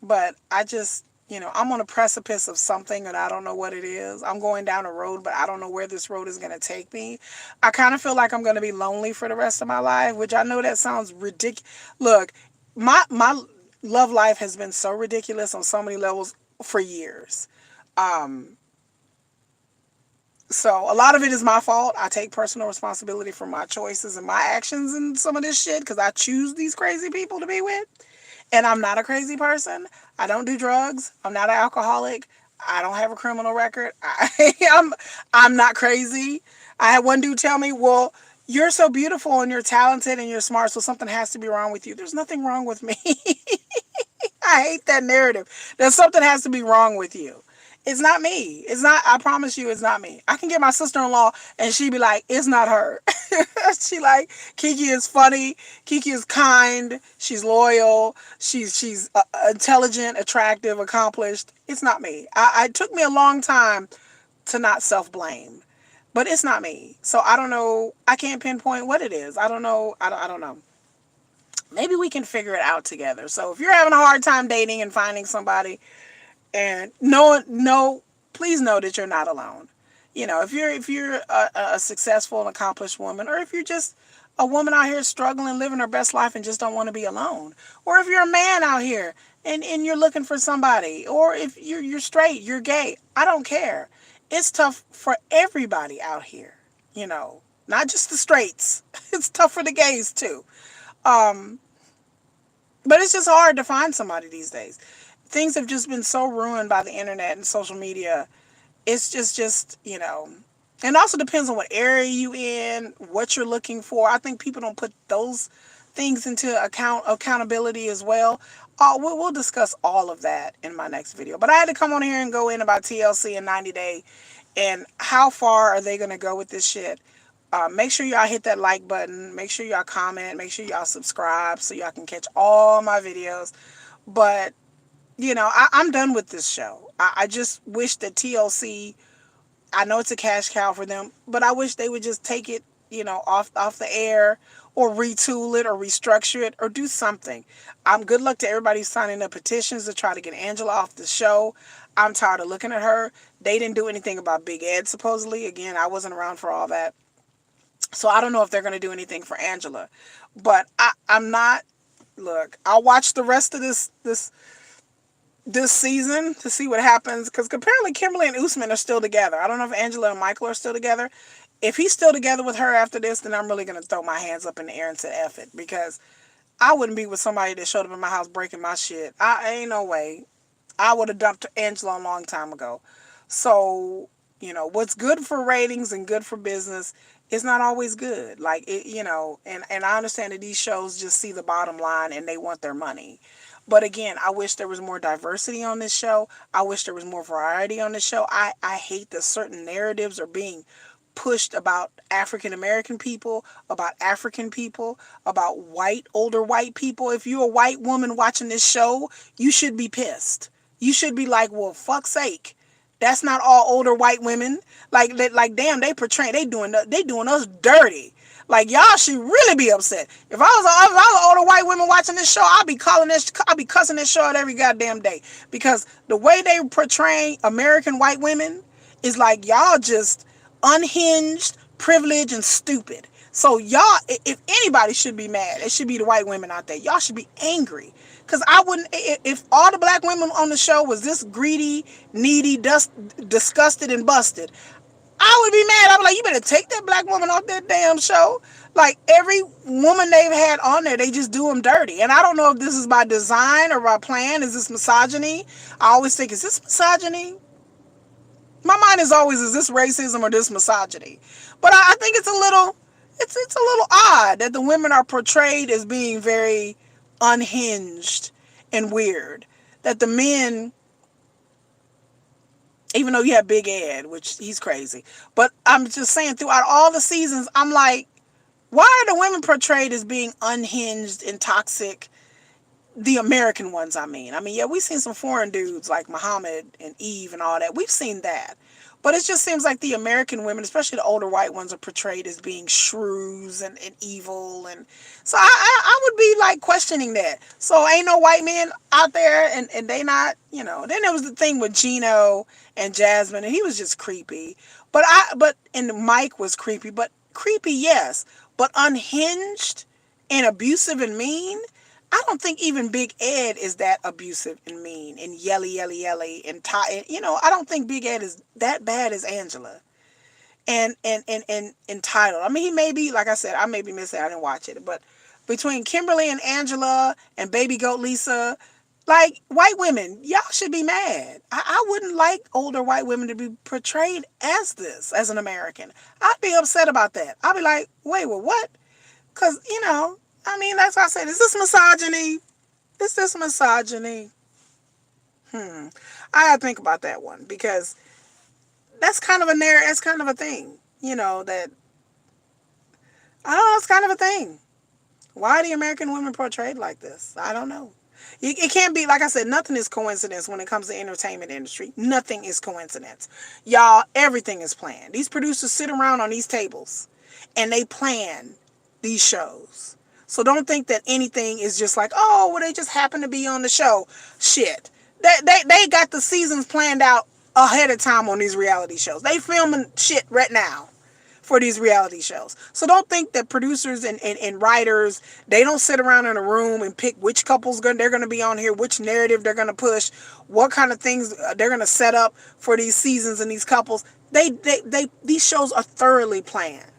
but I just, I'm on a precipice of something and I don't know what it is. I'm going down a road, but I don't know where this road is going to take me. I kind of feel like I'm going to be lonely for the rest of my life, which I know that sounds ridiculous. Look, my love life has been so ridiculous on so many levels for years. Um, so a lot of it is my fault. I take personal responsibility for my choices and my actions and some of this shit because I choose these crazy people to be with. And I'm not a crazy person. I don't do drugs. I'm not an alcoholic. I don't have a criminal record. I'm not crazy. I had one dude tell me, "Well, you're so beautiful and you're talented and you're smart, so something has to be wrong with you." There's nothing wrong with me. I hate that narrative. That something has to be wrong with you. It's not me. It's not. I promise you, it's not me. I can get my sister-in-law, and she'd be like, "It's not her." She like, Kiki is funny. Kiki is kind. She's loyal. She's intelligent, attractive, accomplished. It's not me. It took me a long time to not self-blame, but it's not me. So I don't know. I can't pinpoint what it is. I don't know. I don't know. Maybe we can figure it out together. So if you're having a hard time dating and finding somebody, and no, please know that you're not alone. If you're a successful and accomplished woman, or if you're just a woman out here struggling, living her best life and just don't want to be alone, or if you're a man out here and you're looking for somebody, or if you're straight, you're gay, I don't care. It's tough for everybody out here, not just the straights. It's tough for the gays too. Um, but it's just hard to find somebody these days. Things have just been so ruined by the internet and social media. It's just and also depends on what area you in, what you're looking for. I think people don't put those things into accountability as well. We'll discuss all of that in my next video. But I had to come on here and go in about TLC and 90 Day and how far are they going to go with this shit. Make sure y'all hit that like button. Make sure y'all comment. Make sure y'all subscribe so y'all can catch all my videos. But I'm done with this show. I just wish that TLC, I know it's a cash cow for them, but I wish they would just take it, off the air, or retool it or restructure it or do something. Good luck to everybody signing up petitions to try to get Angela off the show. I'm tired of looking at her. They didn't do anything about Big Ed, supposedly. Again, I wasn't around for all that. So I don't know if they're going to do anything for Angela. But I'm not, look, I'll watch the rest of this season to see what happens, because apparently Kimberly and Usman are still together. I don't know if Angela and Michael are still together. If he's still together with her after this, then I'm really going to throw my hands up in the air and say F it, because I wouldn't be with somebody that showed up in my house breaking my shit. I ain't no way. I would have dumped Angela a long time ago. So, what's good for ratings and good for business is not always good. Like, and I understand that these shows just see the bottom line and they want their money. But again, I wish there was more diversity on this show. I wish there was more variety on this show. I hate that certain narratives are being pushed about African American people, about African people, about older white people. If you're a white woman watching this show, you should be pissed. You should be like, well, fuck's sake. That's not all older white women. Like damn, they doing us dirty. Like, y'all should really be upset. If I was older white women watching this show, I'd be cussing this show out every goddamn day, because the way they portray American white women is like, y'all just unhinged, privileged, and stupid. So y'all, if anybody should be mad, it should be the white women out there. Y'all should be angry. Because I wouldn't, if all the black women on the show was this greedy, needy, disgusted, and busted, I would be mad. I'd be like, you better take that black woman off that damn show. Like, every woman they've had on there, they just do them dirty. And I don't know if this is by design or by plan. Is this misogyny? I always think, is this misogyny? My mind is always, is this racism or this misogyny? But I think it's a little odd that the women are portrayed as being very unhinged and weird. That the men, even though you have Big Ed, which he's crazy, but I'm just saying, throughout all the seasons, I'm like, Why are the women portrayed as being unhinged and toxic? The American ones, I mean, yeah, we've seen some foreign dudes like Muhammad and Eve and all that. We've seen that. But it just seems like the American women, especially the older white ones, are portrayed as being shrews and evil. And so I would be like questioning that. So ain't no white men out there and they not, Then there was the thing with Gino and Jasmine, and he was just creepy. And Mike was creepy, but creepy, yes. But unhinged and abusive and mean, I don't think even Big Ed is that abusive and mean and yelly and I don't think Big Ed is that bad as Angela and entitled. I mean, he may be, like I said, I may be missing. I didn't watch it, but between Kimberly and Angela and Baby Goat Lisa, like white women, y'all should be mad. I wouldn't like older white women to be portrayed as this as an American. I'd be upset about that. I'd be like, wait, well, what? Because, I mean, that's why I said, is this misogyny? Is this misogyny? I gotta think about that one because that's kind of a thing. That I don't know, it's kind of a thing. Why are the American women portrayed like this? I don't know. It can't be, like I said, nothing is coincidence when it comes to entertainment industry. Nothing is coincidence. Y'all, everything is planned. These producers sit around on these tables and they plan these shows. So don't think that anything is just like, oh, well, they just happen to be on the show. Shit. They got the seasons planned out ahead of time on these reality shows. They filming shit right now for these reality shows. So don't think that producers and writers, they don't sit around in a room and pick which they're going to be on here, which narrative they're going to push, what kind of things they're going to set up for these seasons and these couples. These shows are thoroughly planned.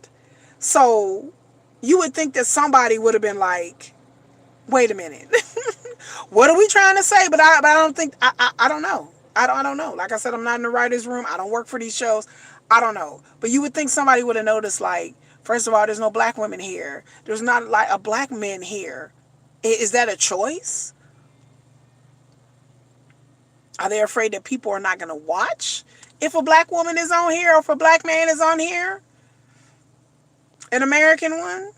So you would think that somebody would have been like, wait a minute. What are we trying to say? But I don't think, I don't know. I don't know. Like I said, I'm not in the writer's room. I don't work for these shows. I don't know. But you would think somebody would have noticed, like, first of all, there's no black women here. There's not like a black man here. Is that a choice? Are they afraid that people are not going to watch if a black woman is on here or if a black man is on here? An American one?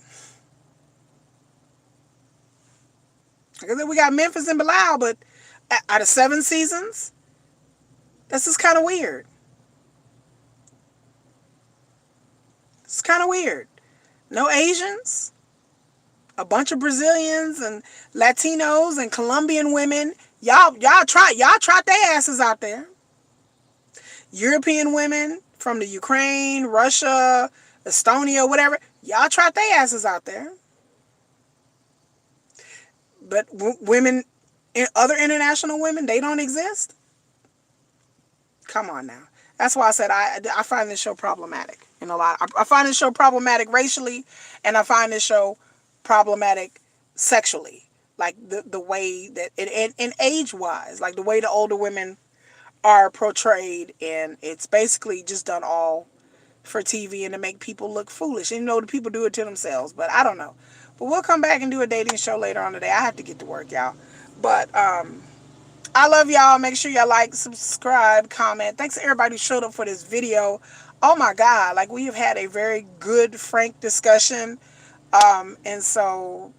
Like I said, we got Memphis and Bilal, but out of 7 seasons, this is kind of weird. It's kind of weird. No Asians, a bunch of Brazilians and Latinos and Colombian women. Y'all trot their asses out there. European women from the Ukraine, Russia, Estonia, whatever. Y'all trot their asses out there. But women, other international women, they don't exist. Come on now. That's why I said I find this show problematic in a lot. I find this show problematic racially, and I find this show problematic sexually. Like the way that and age wise, like the way the older women are portrayed, and it's basically just done all for TV and to make people look foolish. And the people do it to themselves, but I don't know. But we'll come back and do a dating show later on today. I have to get to work, y'all. But I love y'all. Make sure y'all like, subscribe, comment. Thanks to everybody who showed up for this video. Oh my God, like we have had a very good, frank discussion. And so,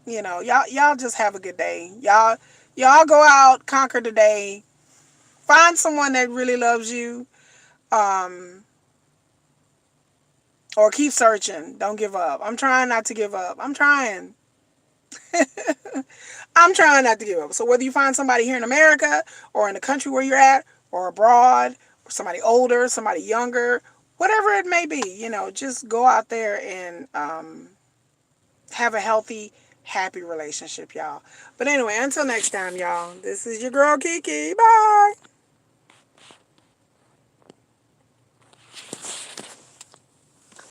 y'all just have a good day. Y'all go out, conquer the day. Find someone that really loves you. Or keep searching. Don't give up. I'm trying not to give up. I'm trying. I'm trying not to give up. So whether you find somebody here in America or in the country where you're at or abroad, or somebody older, somebody younger, whatever it may be, just go out there and have a healthy, happy relationship, y'all. But anyway, until next time, y'all, this is your girl Kiki. Bye.